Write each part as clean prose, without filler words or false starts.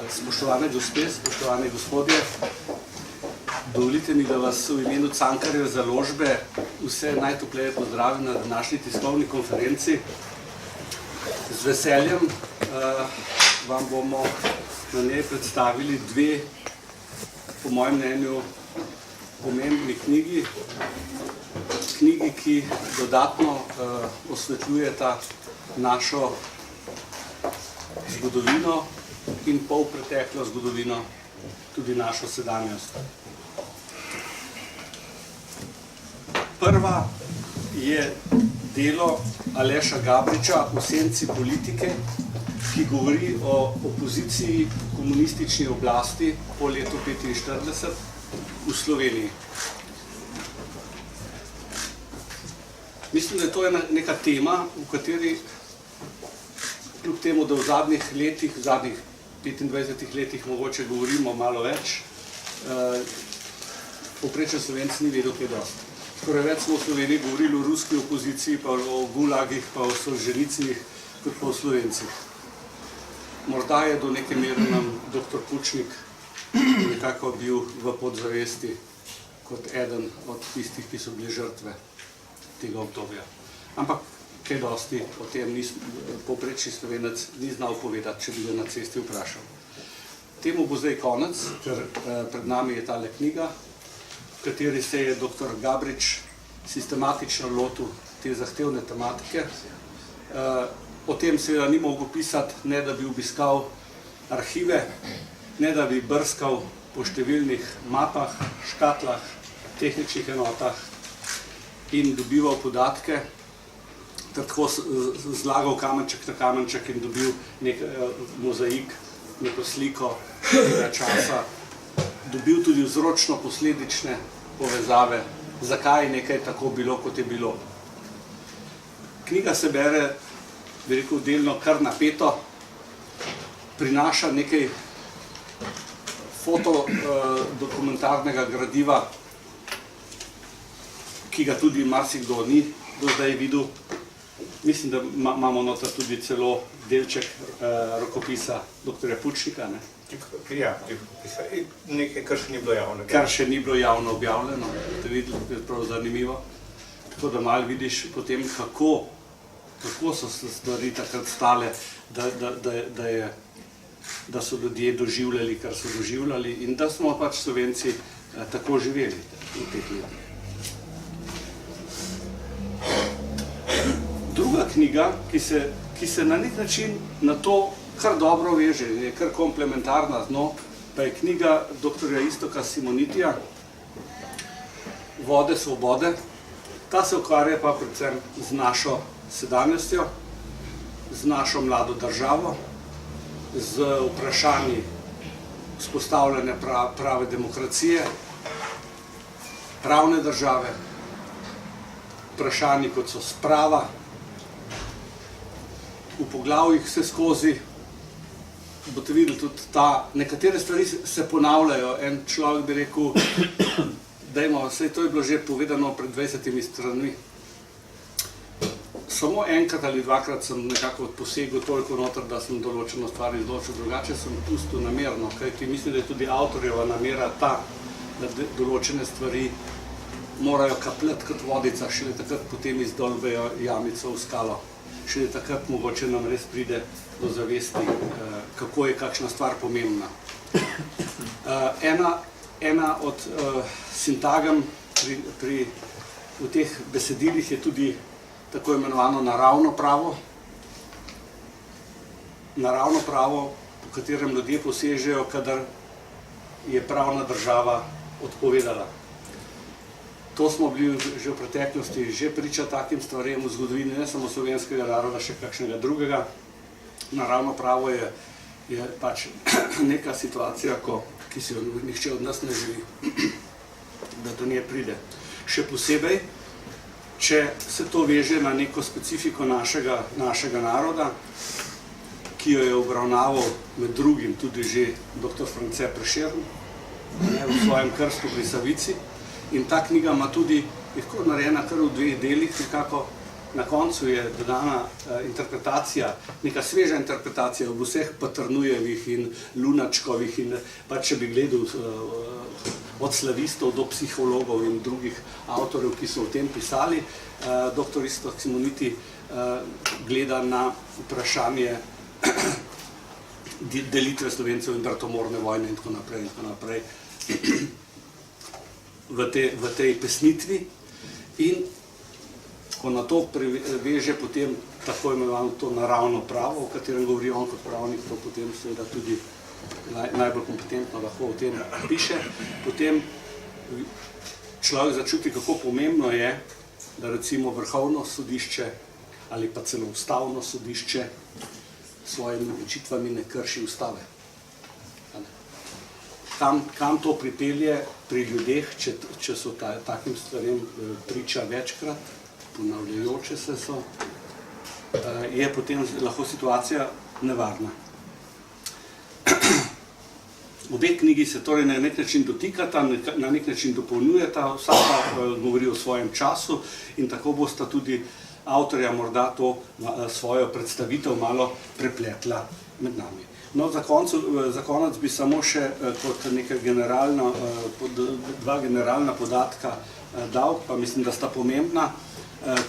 Spoštovane gospe, spoštovani gospodje, dovolite mi, da vas v imenu Cankarjeve založbe vse najtopleje pozdravim na današnji tiskovni konferenci. Z veseljem vam bomo na njej predstavili dve, po mojem mnenju, pomembni knjigi, ki dodatno osvetljujeta našo zgodovino in polpreteklo zgodovino, tudi našo sedanjost. Prva je delo Aleša Gabriča V senci politike, ki govori o opoziciji komunistični oblasti po letu 1945 v Sloveniji. Mislim, da je to neka tema, v kateri, kljub temu, da v zadnjih letih, v zadnjih 25 letih mogoče govorimo malo več, povprečen Slovenec ni vedel kaj dosti. Skoraj več smo v Sloveniji govorili o ruski opoziciji, pa o gulagih, pa o Solženicih, kot pa o Slovencih. Morda je do neke mere nam dr. Pučnik nekako bil v podzavesti kot eden od tistih, ki so bili žrtve tega obdobja. Ampak kaj dosti o tem povprečni Slovenec ni znal povedati, če bi ga na cesti vprašal. Temu bo zdaj konec, ker pred nami je tale knjiga, v kateri se je dr. Gabrič sistematično lotil te zahtevne tematike. O tem seveda ni mogel pisati, ne da bi obiskal arhive, ne da bi brskal po številnih mapah, škatlah, tehničnih enotah in dobival podatke, ter tako zlagal kamenček na kamenček in dobil nek mozaik, neko sliko tega časa. Dobil tudi vzročno-posledične povezave, zakaj je nekaj tako bilo, kot je bilo. Knjiga se bere, bi rekel, delno kar napeto, prinaša nekaj fotodokumentarnega gradiva, ki ga tudi marsikdo ni do zdaj videl. Mislim, da imamo noter tudi celo delček rokopisa dr. Pučnika. Ja, nekaj, kar še ni bilo javno. Kar še ni bilo javno objavljeno, da videli, je prav zanimivo. Tako da malo vidiš potem, kako so se stvari takrat stale, da so ljudje doživljali, kar so doživljali in da smo pač Slovenci tako živeli v teh letih. Druga knjiga, ki se na nek način na to kar dobro veže, je kar komplementarna z njo, pa je knjiga dr. Iztoka Simonitija Vode svobode. Ta se ukvarja pa predvsem z našo sedanjostjo, z našo mlado državo, z vprašanji vzpostavljanja prave demokracije, pravne države, vprašanji kot so sprava. V poglavjih vse skozi boste videli tudi nekatere stvari se ponavljajo. En človek bi rekel, dajmo, saj to je bilo že povedano pred 20 stranmi. Samo enkrat ali dvakrat sem nekako posegel toliko noter, da sem določeno stvar izločil, drugače sem pustil namerno, kajti mislim, da je tudi avtorjeva namera ta, da določene stvari morajo kapljati kot vodica, šele takrat potem izdolbejo jamico v skalo. Šele takrat mogoče nam res pride do zavesti, kako je kakšna stvar pomembna. Ena od sintagem v teh besedilih je tudi tako imenovano naravno pravo. Naravno pravo, po katerem ljudje posežejo, kadar je pravna država odpovedala. To smo bili že v preteklosti že priča takim stvarem v zgodovini, ne samo slovenskega naroda, še kakšnega drugega. Naravno pravo je pač neka situacija, ki si jo nihče od nas ne želi, da do nje pride. Še posebej, če se to veže na neko specifiko našega naroda, ki jo je obravnaval med drugim tudi že dr. France Prešeren v svojem krstu pri Savici. In ta knjiga ima tudi, je tako narejena kar v dveh delih, nekako na koncu je dodana interpretacija, neka sveža interpretacija ob vseh Paternujevih in Lunačkovih in pa če bi gledal od slavistov do psihologov in drugih avtorjev, ki so o tem pisali, dr. Iztok Simoniti gleda na vprašanje delitve Slovencev in bratomorne vojne in tako naprej v tej pesnitvi in ko na to veže potem tako imenovano to naravno pravo, o katerem govori on kot pravnik, to potem seveda tudi najbolj kompetentno lahko o tem piše, potem človek začuti, kako pomembno je, da recimo Vrhovno sodišče ali pa celo Ustavno sodišče s svojimi odločitvami ne krši ustave. Kam to pripelje pri ljudeh, če so takim stvarem priča večkrat, ponavljajoče se so, je potem lahko situacija nevarna. Obe knjigi se torej na nek način dotikata, na nek način dopolnjujeta, vsaka govori o svojem času in tako bosta tudi avtorja morda to svojo predstavitev malo prepletla med nami. No, za konec bi samo še kot neka dva generalna podatka dal, pa mislim, da sta pomembna.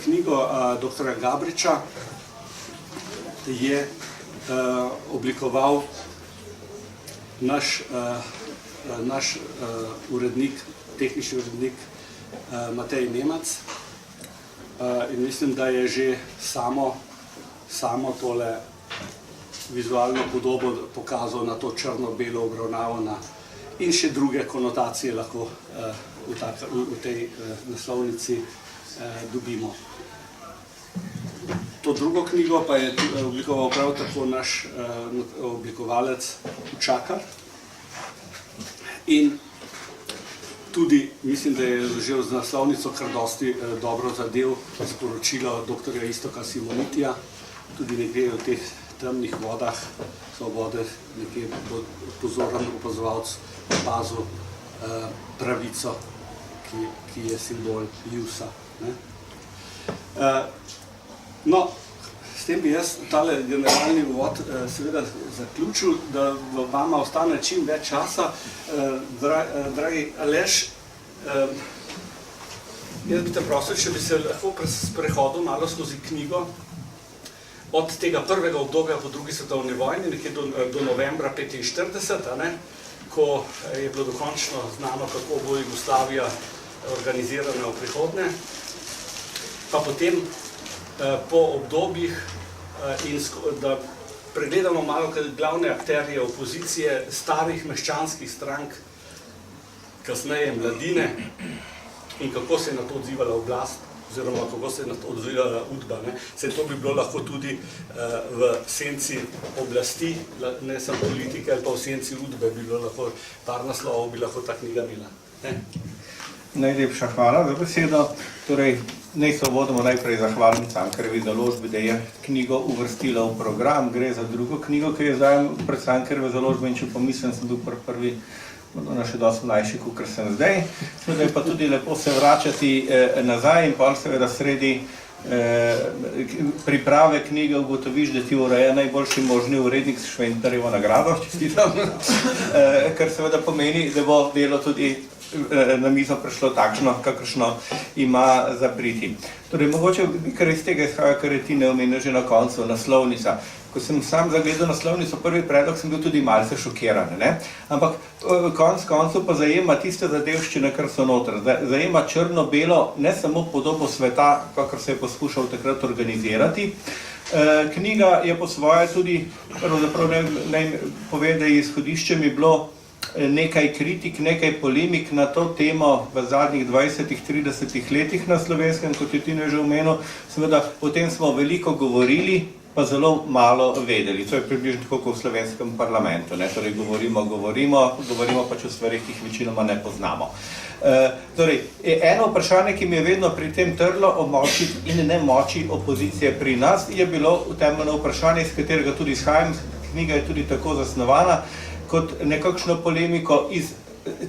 Knjigo dr. Gabriča je oblikoval naš urednik, tehnični urednik Matej Nemac in mislim, da je že samo tole vizualno podobo pokazal na to črno-belo obravnavo in še druge konotacije lahko v tej naslovnici dobimo. To drugo knjigo pa je oblikoval prav tako naš oblikovalec Učakar in tudi mislim, da je že z naslovnico kar dosti dobro zadev sporočilo dr. Iztoka Simonitija, tudi nekje v teh temnih vodah svobode, nekje pozoren opazovalc opazil pravico, ki je simbol Ljusa. No, s tem bi jaz tale generalni uvod seveda zaključil, da vama ostane čim več časa. Dragi Aleš, jaz bi te prosil, če bi se lahko prehodil malo skozi knjigo, od tega prvega obdobja po drugi svetovni vojni, nekje do novembra 1945, ko je bilo dokončno znano, kako bo Jugoslavija organizirana v prihodnje, pa potem po obdobjih in da pregledamo malo glavne akterje opozicije starih meščanskih strank, kasneje Mladine in kako se je na to odzivala oblast, oziroma kako se je na to odzivala Udba. Se to bi bilo lahko tudi v senci oblasti, ne samo politike, ali pa v senci Udbe bi bilo lahko par naslovov, bi lahko ta knjiga bila. Najlepša hvala za besedo. Torej, naj se uvodimo najprej zahvalim Cankarjevi založbi, da je knjigo uvrstila v program. Gre za drugo knjigo, ki je zdaj pred Cankarjeve založbe in če pomislim, sem bil prvi še dosti mlajši, kot sem zdaj. Seveda je pa tudi lepo se vračati nazaj in pa seveda sredi priprave knjige ugotoviš, da ti ureja najboljši možni urednik s Šventarjevo nagrado, čestitam, kar seveda pomeni, da bo delo tudi na mizo prišlo takšno, kakršno ima za priti. Torej, mogoče bi kar iz tega izhaja, kar je ti ne omenil že na koncu, naslovnica. Ko sem sam zagledal naslovnico, prvi predlog, sem bil tudi malce šokiran, ampak koncu pa zajema tiste zadevščine, kar so noter. Zajema črno-belo, ne samo podobo sveta, kakor se je poskušal takrat organizirati. Knjiga je po svoje tudi, pravzaprav naj povem, da je izhodiščem je bilo nekaj kritik, nekaj polemik na to temo v zadnjih 20-30 letih na Slovenskem, kot je Tine že omenil. Seveda, o tem smo veliko govorili, pa zelo malo vedeli. To je približno tako kot v slovenskem parlamentu. Torej, govorimo pač o stvarih, ki jih večinoma ne poznamo. Torej, eno vprašanje, ki mi je vedno pri tem trlo o moči in nemoči opozicije pri nas, je bilo temeljno vprašanje, iz katerega tudi izhajam. Knjiga je tudi tako zasnovana, kot nekakšno polemiko iz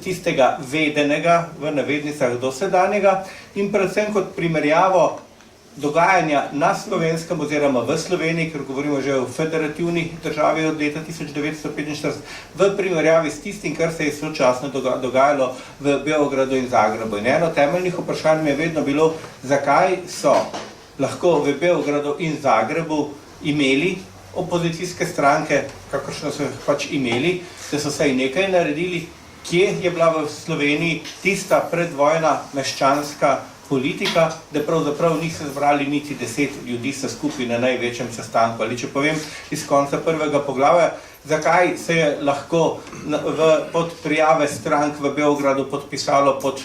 tistega vedenega, v navednicah dosedanjega, in predvsem kot primerjavo dogajanja na Slovenskem oziroma v Sloveniji, ker govorimo že o federativni državi od leta 1945, v primerjavi s tistim, kar se je sočasno dogajalo v Beogradu in Zagrebu. In eno temeljnih vprašanj mi je vedno bilo, zakaj so lahko v Beogradu in Zagrebu imeli opozicijske stranke, kakršno so pač imeli, da so se nekaj naredili, kje je bila v Sloveniji tista predvojna meščanska politika, da pravzaprav niso zbrali niti 10 ljudi se skupaj na največjem sestanku. Ali če povem iz konca prvega poglavja, zakaj se je lahko pod prijave strank v Beogradu podpisalo pod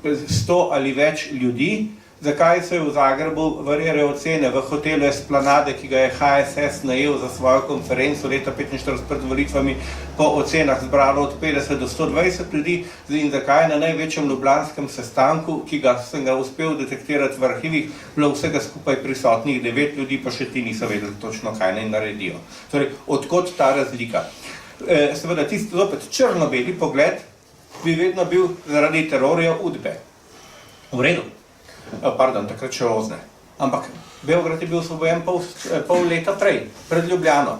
100 ali več ljudi, zakaj se je v Zagrebu variere ocene v hotelu Esplanade, ki ga je HSS najel za svojo konferenco leta 1945 pred volitvami, po ocenah zbralo od 50 do 120 ljudi, in zakaj na največjem ljubljanskem sestanku, ki sem ga uspel detektirati v arhivih, bilo vsega skupaj prisotnih 9 ljudi, pa še ti niso vedeli točno, kaj naj naredijo. Torej, odkot ta razlika? Seveda, tisti zopet črno-beli pogled bi vedno bil zaradi terorja Udbe. V redu. Pardon, takrat še Ozne. Ampak Beograd je bil osvobojen pol leta prej, pred Ljubljano.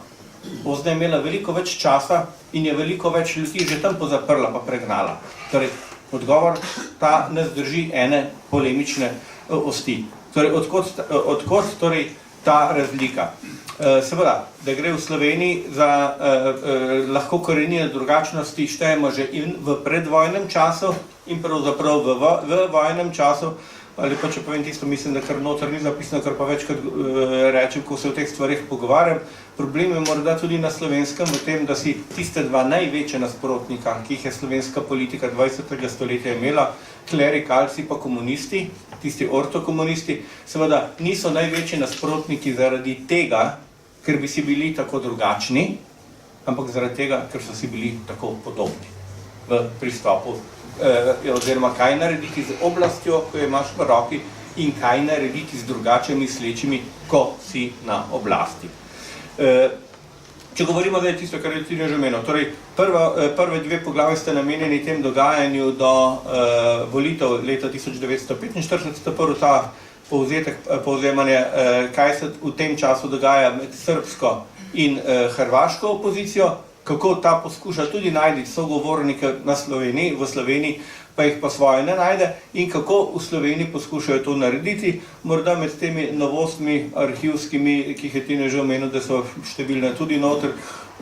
Ozne je imela veliko več časa in je veliko več ljudi že tam pozaprla pa pregnala. Torej, odgovor ta ne zdrži ene polemične osti. Torej, odkot torej ta razlika? Seveda, da gre v Sloveniji za lahko korenine drugačnosti, štejemo že in v predvojnem času in pravzaprav v vojnem času, ali pa če povem tisto, mislim, da kar noter ni zapisano, kar pa večkrat rečem, ko se o teh stvarih pogovarjam. Problem je morda tudi na Slovenskem v tem, da si tiste dva največja nasprotnika, ki jih je slovenska politika 20. stoletja imela, klerikalci pa komunisti, tisti ortokomunisti, seveda niso največji nasprotniki zaradi tega, ker bi si bili tako drugačni, ampak zaradi tega, ker so si bili tako podobni v pristopu. Oziroma kaj narediti z oblastjo, ko jo imaš v roki, in kaj narediti z drugače mislečimi, ko si na oblasti. Če govorimo, da je tisto, kar je tudi že omenil, torej prve dve poglavje ste namenjeni tem dogajanju do volitev leta 1945, prvo ta povzemanje, kaj se v tem času dogaja med srbsko in hrvaško opozicijo, kako ta poskuša tudi najti sogovornike v Sloveniji, pa jih pa svoje ne najde, in kako v Sloveniji poskušajo to narediti. Morda med temi novostmi arhivskimi, ki jih je Tine že omenil, da so številne tudi noter,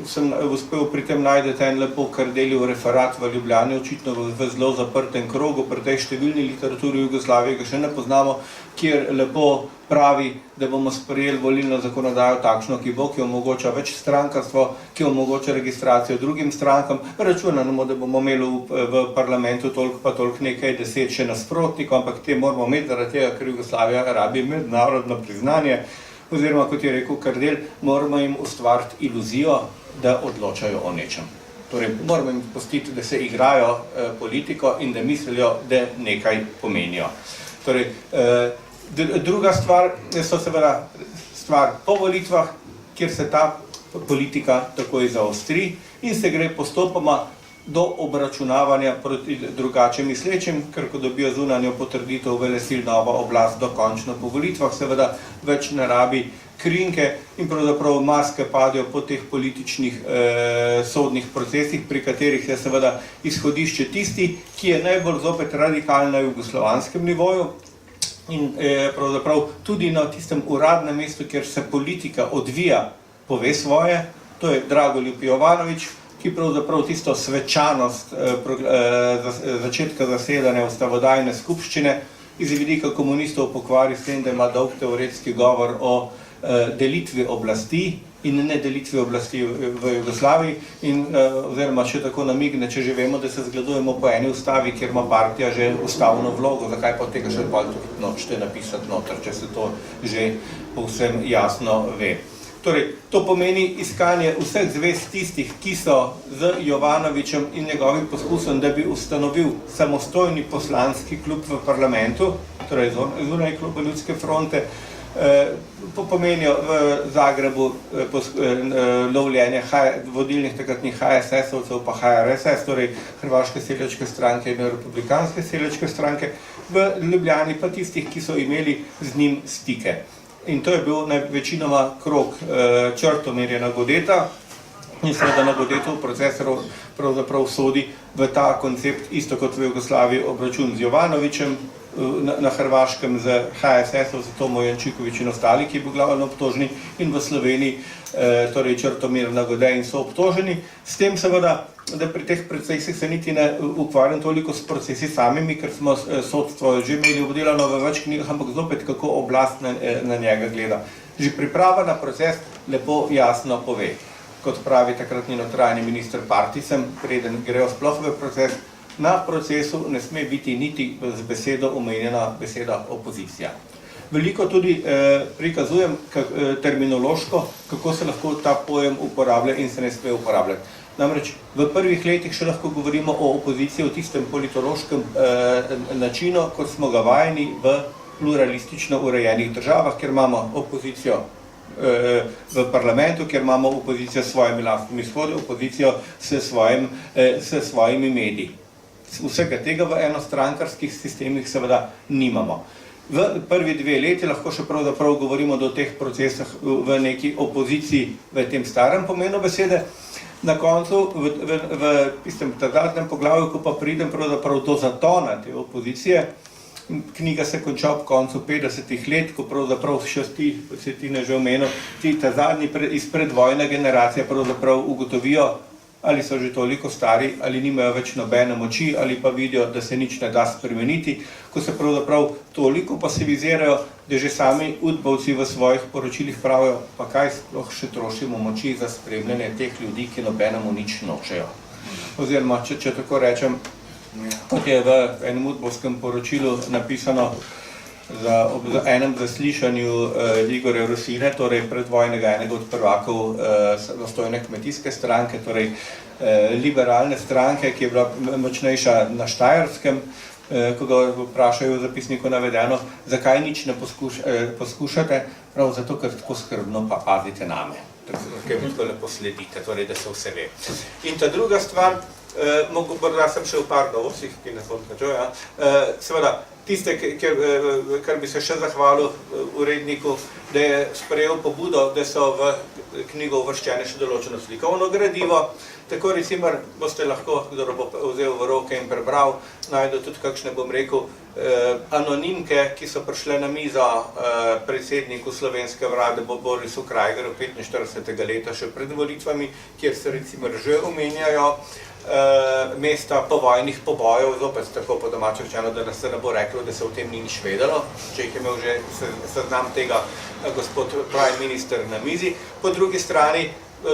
sem uspel pri tem najdete en lepo Kardeljev referat v Ljubljani, očitno v zelo zaprtem krogu, pri tej številni literaturi Jugoslavije, ki še ne poznamo, kjer lepo pravi, da bomo sprejeli volilno zakonodajo takšno, ki omogoča več strankarstvo, ki omogoča registracijo drugim strankam. Računamo, da bomo imeli v parlamentu toliko nekaj 10 še nasprotnikov, ampak te moramo imeti zaradi tega, ker Jugoslavija rabi mednarodno priznanje, oziroma, kot je rekel Kardelj, moramo jim ustvariti iluzijo, da odločajo o nečem. Torej, moramo jim pustiti, da se igrajo politiko in da mislijo, da nekaj pomenijo. Torej, druga stvar so seveda stvar po volitvah, kjer se ta politika takoj zaostri in se gre postopoma do obračunavanja proti drugače mislečim, ker ko dobijo zunanjo potrditev velesil nova oblast dokončno po volitvah, seveda več ne rabi krinke in pravzaprav maske padejo po teh političnih sodnih procesih, pri katerih je seveda izhodišče tisti, ki je najbolj zopet radikalno na jugoslovanskem nivoju in pravzaprav tudi na tistem uradnem mestu, kjer se politika odvija, pove svoje, to je Dragoljub Jovanović, ki pravzaprav tisto svečanost začetka zasedanja ustavodajne skupščine iz vidika komunistov pokvari s tem, da ima dolg teoretski govor o delitvi oblasti in ne delitvi oblasti v Jugoslaviji in oziroma še tako namigne, če že vemo, da se zgledujemo po eni ustavi, kjer ima partija že ustavno vlogo, zakaj pa tega še nočete napisati noter, če se to že povsem jasno ve. Torej, to pomeni iskanje vseh zvez tistih, ki so z Jovanovićem in njegovim poskusom, da bi ustanovil samostojni poslanski klub v parlamentu, torej zunaj kluba Ljudske fronte, Pomenijo v Zagrebu lovljenje vodilnih takratnih HSS-ovcev pa HRSS, torej Hrvaške seljačke stranke in Republikanske seljačke stranke, v Ljubljani pa tistih, ki so imeli z njim stike. In to je bil večinoma krog Črtomirja Nagodeta in seveda Nagodetov proces pravzaprav sodi v ta koncept, isto kot v Jugoslaviji obračun z Jovanovićem, na Hrvaškem z HSS-ov, z Tomo Jančiković in ostali, ki je bil glavno obtoženi, in v Sloveniji, torej Črtomir Nagode in so obtoženi. S tem seveda, da pri teh procesih se niti ne ukvarjam toliko s procesi samimi, ker smo sodstvo že imeli obdelano v več knjigah, ampak zopet kako oblast na njega gleda. Že priprava na proces lepo jasno pove, kot pravi takratni notranji minister Partisem, preden grejo sploh v proces, na procesu ne sme biti niti z besedo omenjena beseda opozicija. Veliko tudi prikazujem terminološko, kako se lahko ta pojem uporablja in se ne sme uporabljati. Namreč v prvih letih še lahko govorimo o opoziciji v tistem politološkem načinu, kot smo ga vajeni v pluralistično urejenih državah, kjer imamo opozicijo v parlamentu, kjer imamo opozicijo s svojimi lastnimi shodi, opozicijo s svojimi mediji. Vsega tega v enostrankarskih sistemih seveda nimamo. V prvi 2 leti lahko še pravzaprav govorimo do teh procesah v neki opoziciji v tem starem pomenu besede. Na koncu, v tistem zadnjem poglavju, ko pa pridem pravzaprav do zatona te opozicije, knjiga se konča ob koncu 50 let, ko pravzaprav še se ti ne že omenil, ta zadnji iz predvojne generacije pravzaprav ugotovijo, ali so že toliko stari, ali nimajo več nobene moči, ali pa vidijo, da se nič ne da spremeniti, ko se pravzaprav toliko pasivizirajo, da že sami udbovci v svojih poročilih pravijo, pa kaj sploh še trošimo moči za spremljanje teh ljudi, ki nobenemu nič nočejo. Oziroma, če tako rečem, kot je v enem udbovskem poročilu napisano, ob enem zaslišanju Igorja Rosine, torej predvojnega enega od prvakov samostojne kmetijske stranke, torej liberalne stranke, ki je bila močnejša na Štajerskem, ko ga vprašajo v zapisniku navedeno, zakaj nič ne poskušate, prav zato, ker tako skrbno pa pazite name. Ker mi tako lepo sledite, torej da se vse ve. In ta druga stvar, morda sem še v par novostih, ki ne so odkačujo, seveda, tiste, kar bi se še zahvalil uredniku, da je sprejel pobudo, da so v knjigo uvrščene še določeno slikovno gradivo. Tako recimo boste lahko, kdo bo vzel v roke in prebral, najdu tudi kakšne, bom rekel, anonimke, ki so prišle na mizo predsedniku slovenske vlade Borisu Krajgerju 45. leta še pred volitvami, kjer se recimo že omenjajo mesta povojnih pobojev, zopet tako po domače rečeno, da se ne bo reklo, da se o tem ni nič vedelo, če jih je imel že seznam tega gospod prime minister na mizi. Po drugi strani,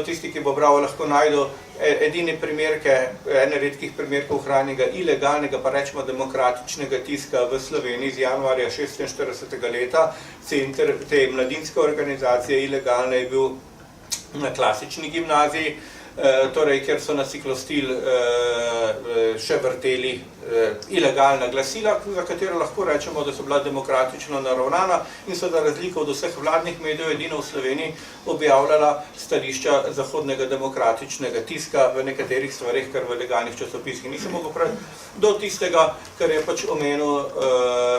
tisti, ki bo bral, lahko najdu edine primerke, ene redkih primerkov hranjenega ilegalnega, pa rečemo demokratičnega tiska v Sloveniji iz januarja 46. leta. Center te mladinske organizacije ilegalne je bil na klasični gimnaziji, torej, ker so na ciklostil še vrteli ilegalna glasila, za katero lahko rečemo, da so bila demokratično naravnana in so za razliko od vseh vladnih medijev edino v Sloveniji objavljala stališča zahodnega demokratičnega tiska v nekaterih stvarih, kar v legalnih časopisih nisem mogel praviti, do tistega, kar je pač omenil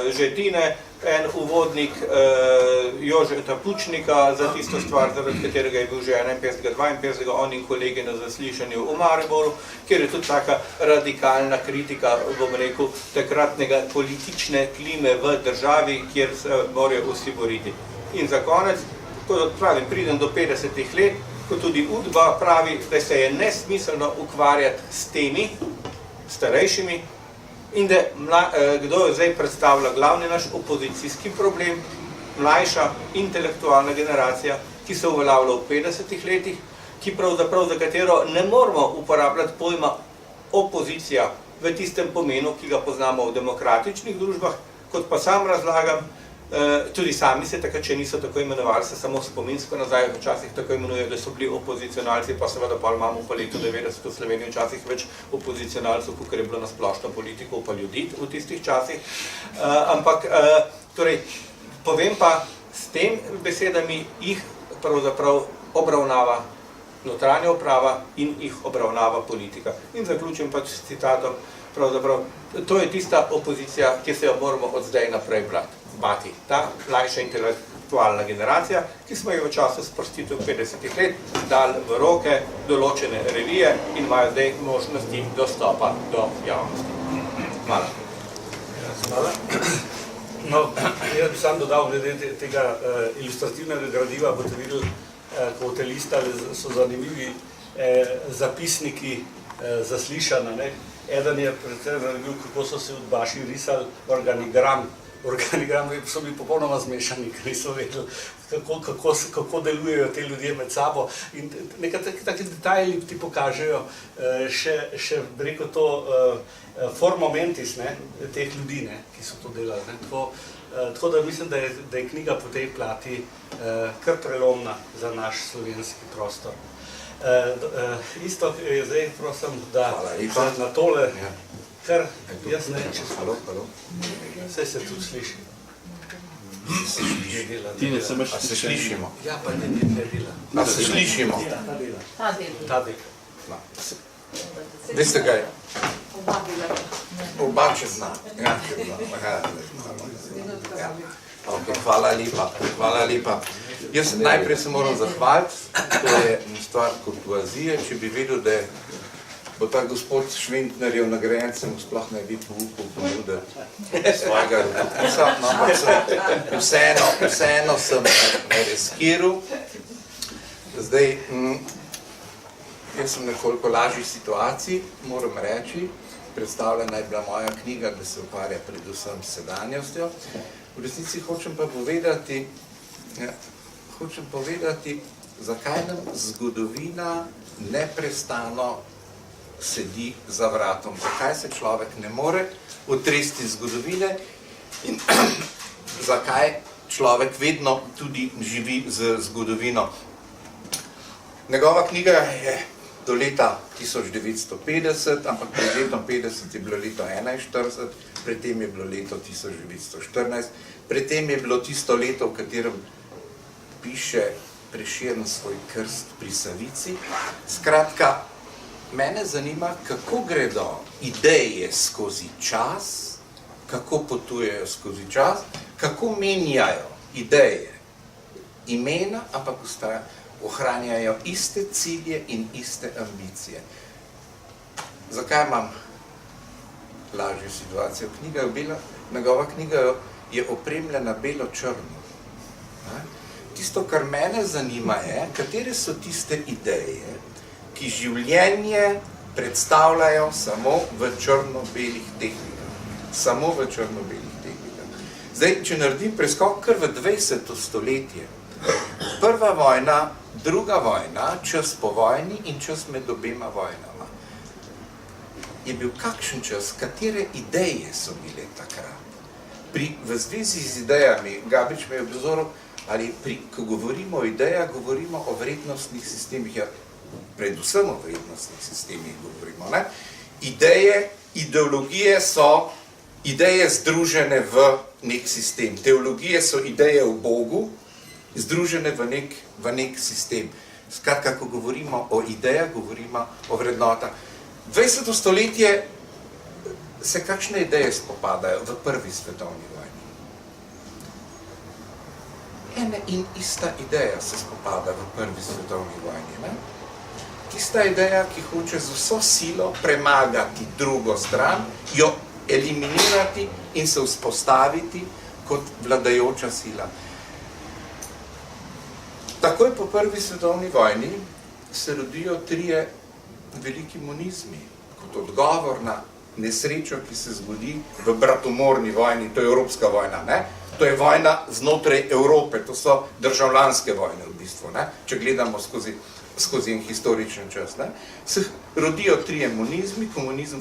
že Tine, en uvodnik Jožeta Pučnika za tisto stvar, zaradi katerega je bil že 51. 52. on in kolegi na zaslišanju v Mariboru, kjer je tudi taka radikalna kritika, bom rekel, takratnega politične klime v državi, kjer se morajo vsi boriti. In za konec, ko pravim, pridem do 50 let, ko tudi Udba pravi, da se je nesmiselno ukvarjati s temi starejšimi, in da kdo zdaj predstavlja glavni naš opozicijski problem, mlajša intelektualna generacija, ki se uveljavlja v 50 letih, ki pravzaprav za katero ne moramo uporabljati pojma opozicija v tistem pomenu, ki ga poznamo v demokratičnih družbah, kot pa sam razlagam, tudi sami se takrat, če niso tako imenovali, se samo spominsko nazaj, včasih tako imenujejo, da so bili opozicionalci, pa seveda pa imamo po letu 90 v Sloveniji včasih več opozicionalcev, kot je bilo na splošno politikov pa ljudi v tistih časih. Ampak, torej, povem pa S tem besedami jih pravzaprav obravnava notranja uprava in jih obravnava politika. In zaključim pač s citatom, pravzaprav, to je tista opozicija, ki se jo moramo od zdaj naprej bati. Ta mlajša intelektualna generacija, ki smo jo v času sprostitev 50 let dali v roke določene revije in imajo zdaj možnosti dostopa do javnosti. Hvala. Hvala. No, jaz bi sam dodal glede tega ilustrativnega gradiva, boste videli, ko boste listali, so zanimivi zapisniki zaslišana. Eden je predvsem zanimiv, kako so se udbaši risali organigram. Organigram so bili popolnoma zmešani, ker niso vedeli, kako delujejo te ljudje med sabo. In nekaj taki detajli ti pokažejo še preko to forma mentis teh ljudi, ki so to delali. Tako da mislim, da je knjiga po tej plati kar prelomna za naš slovenski prostor. Isto je zdaj, prosim, da na tole, kar jaz ne rečem. Vse se tudi sliši. Ti ne se slišimo. Ja, pa ne dela. A se slišimo? Ta del. Veste kaj? Oba če zna. Hvala lepa. Jaz najprej se moram zahvaliti, to je stvar kurtoazije, če bi vedel, da bo ta gospod Šventnerjev nagrajenec, mu sploh ne bi povukal ponude svojega rukopisa, ampak vseeno sem riskiral. Zdaj, jaz sem nekoliko lažji situaciji, moram reči, predstavljena je bila moja knjiga, da se ukvarja predvsem s sedanjostjo. V resnici hočem pa povedati, zakaj nam zgodovina neprestano sedi za vratom, zakaj se človek ne more otresti zgodovine in zakaj človek vedno tudi živi z zgodovino. Njegova knjiga je do leta 1950, ampak pred letom 50 je bilo leto 41, predtem je bilo leto 1914, predtem je bilo tisto leto, v katerem piše Prešeren svoj krst pri Savici. Skratka, mene zanima, kako gredo ideje skozi čas, kako potujejo skozi čas, kako menjajo ideje imena, ampak ohranjajo iste cilje in iste ambicije. Zakaj imam lažjo situacijo? Njegova knjiga je opremljena belo-črno. Tisto, kar mene zanima je, katere so tiste ideje, ki življenje predstavljajo samo v črno-belih tehnikah. Samo v črno-belih tehnikah. Zdaj, če naredim preskok kar v 20. stoletje, prva vojna, druga vojna, čas po vojni in čas med obema vojnama. Je bil kakšen čas, katere ideje so bile takrat? V zvezi z idejami, Gabrič me je obzoril, ali ko govorimo o idejah, govorimo o vrednostnih sistemih, ja, predvsem o vrednostnih sistemih govorimo. Ideje, ideologije so ideje združene v nek sistem. Teologije so ideje o Bogu, združene v nek sistem. Skratka, ko govorimo o idejah, govorimo o vrednotah. 20. stoletje se kakšne ideje spopadajo v prvi svetovni vojni? Ena in ista ideja se spopada v prvi svetovni vojni. Tista ideja, ki hoče z vso silo premagati drugo stran, jo eliminirati in se vzpostaviti kot vladajoča sila. Takoj po prvi svetovni vojni se rodijo trije veliki monizmi, kot odgovor na nesrečo, ki se zgodi v bratomorni vojni, to je evropska vojna, to je vojna znotraj Evrope, to so državljanske vojne v bistvu, če gledamo skozi en historičen čas. Se rodijo trije monizmi, komunizem,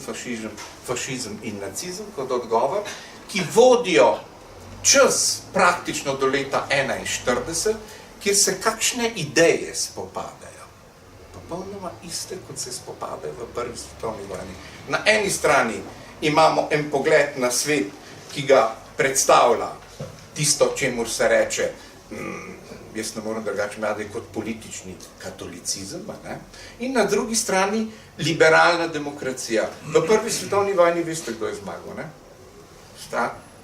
fašizem in nacizem kot odgovor, ki vodijo čas praktično do leta 1941, kjer se kakšne ideje spopadajo. Popolnoma iste, kot se spopadajo v prvi svetovni vojni. Na eni strani imamo en pogled na svet, ki ga predstavlja tisto, čemur se reče jaz ne morem drugače imeti kot politični katolicizem, ne? In na drugi strani liberalna demokracija. V prvi svetovni vojni veste, kdo je zmagal, ne?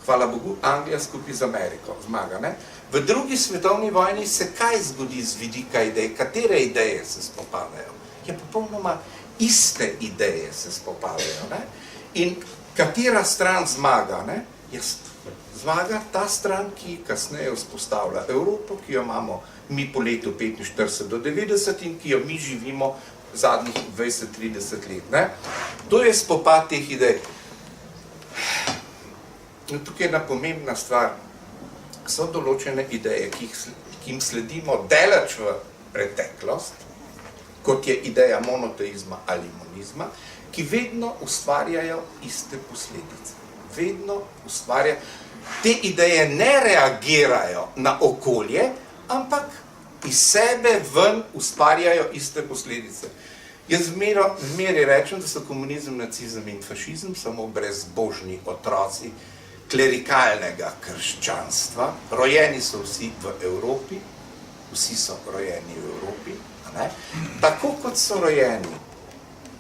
Hvala Bogu, Anglija skupaj z Ameriko zmaga, ne? V drugi svetovni vojni se kaj zgodi z vidika idej? Katere ideje se spopadajo? Je popolnoma iste ideje se spopadajo, ne? In katera stran zmaga, ne? Zmaga ta stran, ki kasneje vzpostavlja Evropo, ki jo imamo mi po letu 45 do 90 in ki jo mi živimo zadnjih 20-30 let, ne? To je spopad teh idej. Tukaj je ena pomembna stvar. So določene ideje, ki jim sledimo daleč v preteklost, kot je ideja monoteizma ali monizma, ki vedno ustvarjajo iste posledice. Vedno ustvarjajo. Te ideje ne reagirajo na okolje, ampak iz sebe ven ustvarjajo iste posledice. Jaz zmeraj rečem, da so komunizem, nacizem in fašizem samo brezbožni otroci klerikalnega krščanstva. Rojeni so vsi v Evropi, vsi so rojeni v Evropi, ne? Tako kot so rojeni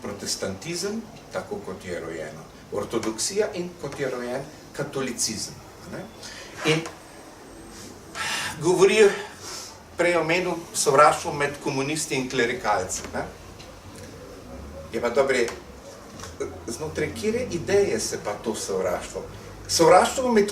protestantizem, tako kot je rojena ortodoksija in kot je rojen katolicizem. Ne? In govori prej omenil sovraštvo med komunisti in klerikalci. Ne? Je pa dobre, znotraj kire ideje se pa to sovraštvo? Sovraštvo med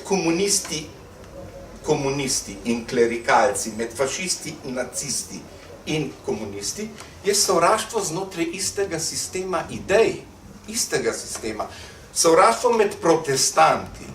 komunisti in klerikalci, med fašisti, nacisti in komunisti, je sovraštvo znotraj istega sistema idej, istega sistema. Sovraštvo med protestanti,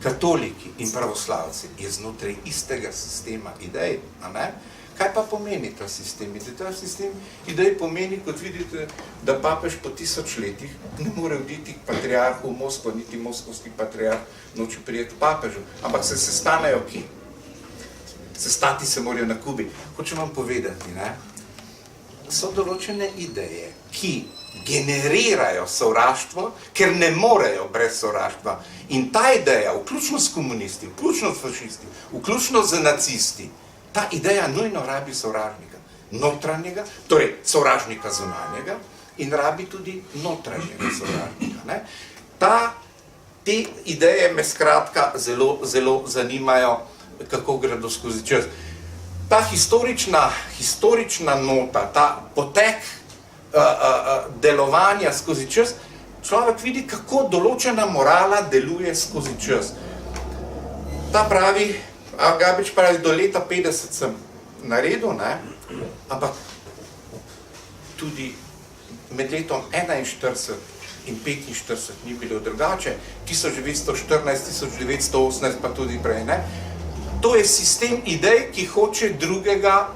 katoliki in pravoslavci je znotraj istega sistema idej, a ne? Kaj pa pomeni ta sistem idej? Ta sistem idej pomeni, kot vidite, da papež po 1000 letih ne more oditi k patriarhu v Moskvo, niti moskovski patriarh noče prijeti papežu, ampak se sestanejo kje? Sestati se morajo na Kubi. Hočem vam povedati, ne? So določene ideje, ki generirajo sovraštvo, ker ne morejo brez sovraštva. In ta ideja, vključno s komunisti, vključno s fašisti, vključno z nacisti, ta ideja nujno rabi sovražnika notranjega, torej sovražnika zunanjega in rabi tudi notranjega sovražnika. Ne? Te ideje me skratka zelo, zelo zanimajo, kako gredo skozi čas. Ta historična nota, ta potek delovanja skozi čas, človek vidi, kako določena morala deluje skozi čas. Ta pravi, Gabrič pravi, do leta 50 sem naredil, ne? Ampak tudi med letom 41 in 45 ni bilo drugače, 1914, 1918 pa tudi prej, ne? To je sistem idej, ki hoče drugega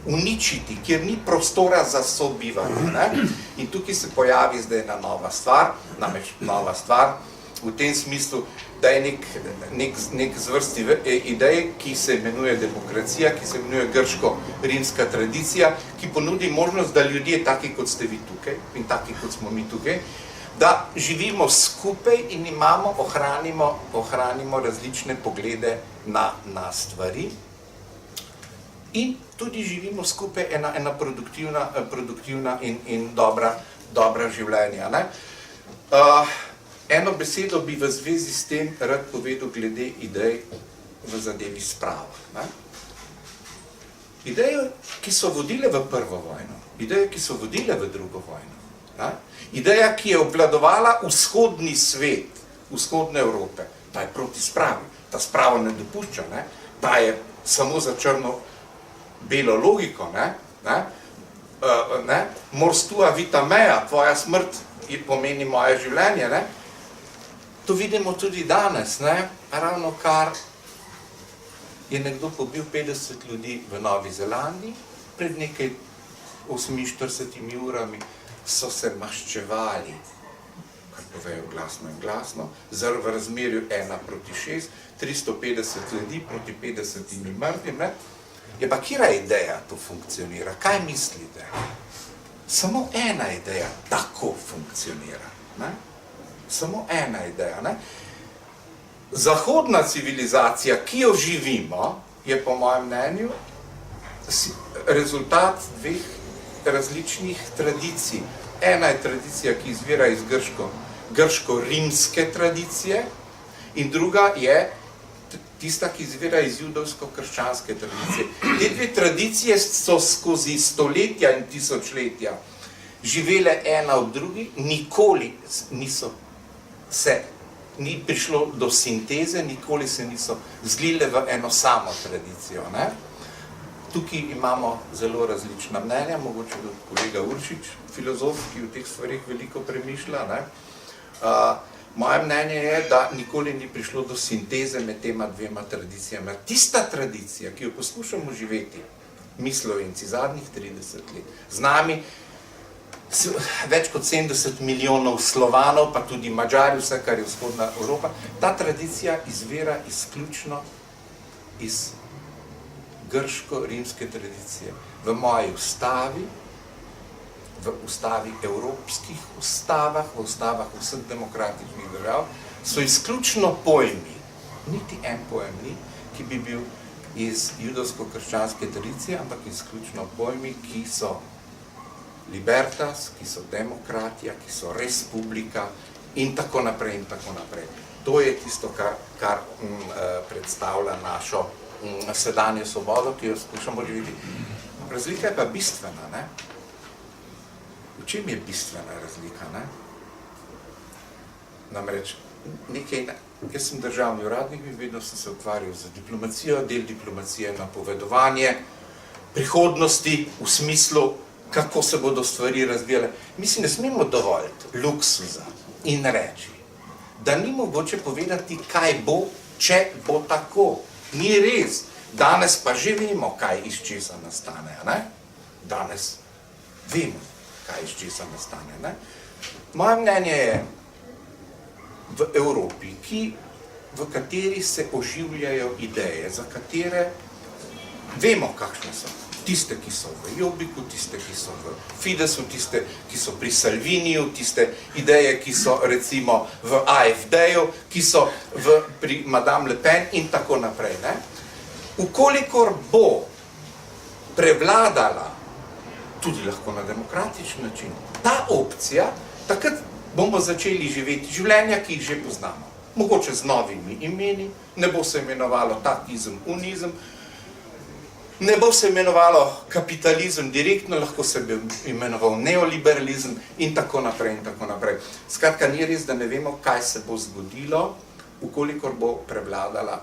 uničiti, kjer ni prostora za sobivanje, ne? In tukaj se pojavi zdaj ena nova stvar, namreč nova stvar, v tem smislu, da je nek zvrsti idej, ki se imenuje demokracija, ki se imenuje grško-rimska tradicija, ki ponudi možnost, da ljudje, taki kot ste vi tukaj in taki kot smo mi tukaj, da živimo skupaj in ohranimo različne poglede na stvari in tudi živimo skupaj ena produktivna in dobra življenja. Ne? Eno besedo bi v zvezi s tem rad povedal glede idej v zadevi sprava. Ne? Ideje, ki so vodile v prvo vojno, ideje, ki so vodile v drugo vojno, ne? Ideja, ki je obvladovala vzhodni svet, vzhodne Evrope, ta je proti spravi, ta spravo ne dopušča, ne? Ta je samo za črno-belo logiko, ne? Mors tua vita mea, tvoja smrt pomeni moje življenje, ne? To vidimo tudi danes, ne? Ravno kar je nekdo pobil 50 ljudi v Novi Zelandiji, pred nekaj 48 urami so se maščevali, kar povejo glasno in glasno, v razmerju 1:6, 350 ljudi proti 50 mrtvim, ne? Je pa kjera ideja to funkcionira? Kaj mislite? Samo ena ideja tako funkcionira, ne? Samo ena ideja, ne? zahodna civilizacija, ki jo živimo, je po mojem mnenju rezultat dveh različnih tradicij. Ena je tradicija, ki izvira iz grško-rimske tradicije, in druga je tista, ki izvira iz judovsko-krščanske tradicije. Te dve tradicije so skozi stoletja in tisočletja živele ena ob drugi, nikoli ni prišlo do sinteze, nikoli se niso zlile v eno samo tradicijo. Ne? Tukaj imamo zelo različna mnenja, mogoče tudi kolega Uršič, filozof, ki v teh stvarih veliko premišlja. Ne? Moje mnenje je, da nikoli ni prišlo do sinteze med tema dvema tradicijama. Tista tradicija, ki jo poskušamo živeti, mi Slovenci, zadnjih 30 let, z nami več kot 70 milijonov Slovanov, pa tudi Mađari, vse, kar je vzhodna Evropa, ta tradicija izvira izključno iz grško-rimske tradicije. V moji ustavi, v ustavi evropskih ustavah, v ustavah vseh demokratičnih držav, so izključno pojmi, niti en pojem ni, ki bi bil iz judovsko-krščanske tradicije, ampak izključno pojmi, ki so libertas, ki so demokratija, ki so respublika in tako naprej in tako naprej. To je tisto, kar predstavlja našo sedanjo svobodo, ki jo skušamo živeti. Razlika je pa bistvena, ne? V čem je bistvena razlika, ne? Namreč, jaz sem državni uradnik in vedno sem se ukvarjal z diplomacijo, del diplomacije napovedovanje prihodnosti v smislu, kako se bodo stvari razvijale. Mi si ne smemo dovoljiti luksuza in reči, da ni mogoče povedati, kaj bo, če bo tako. Ni res. Danes pa že vemo, kaj iz česa nastane. Ne? Danes vemo, kaj iz česa nastane. Ne? Moje mnenje je, v Evropi, v kateri se oživljajo ideje, za katere vemo, kakšne so. Tiste, ki so v Jobbiku, tiste, ki so v Fidesu, tiste, ki so pri Salviniju, tiste ideje, ki so recimo v AfD-ju, ki so pri Madame Le Pen in tako naprej. Ne? Ukolikor bo prevladala, tudi lahko na demokratičen način, ta opcija, takrat bomo začeli živeti življenja, ki jih že poznamo. Mogoče z novimi imeni, ne bo se imenovalo takizem, unizem, ne bo se imenovalo kapitalizem direktno, lahko se bi imenoval neoliberalizem in tako naprej in tako naprej. Skratka, ni res, da ne vemo, kaj se bo zgodilo, ukolikor bo prevladala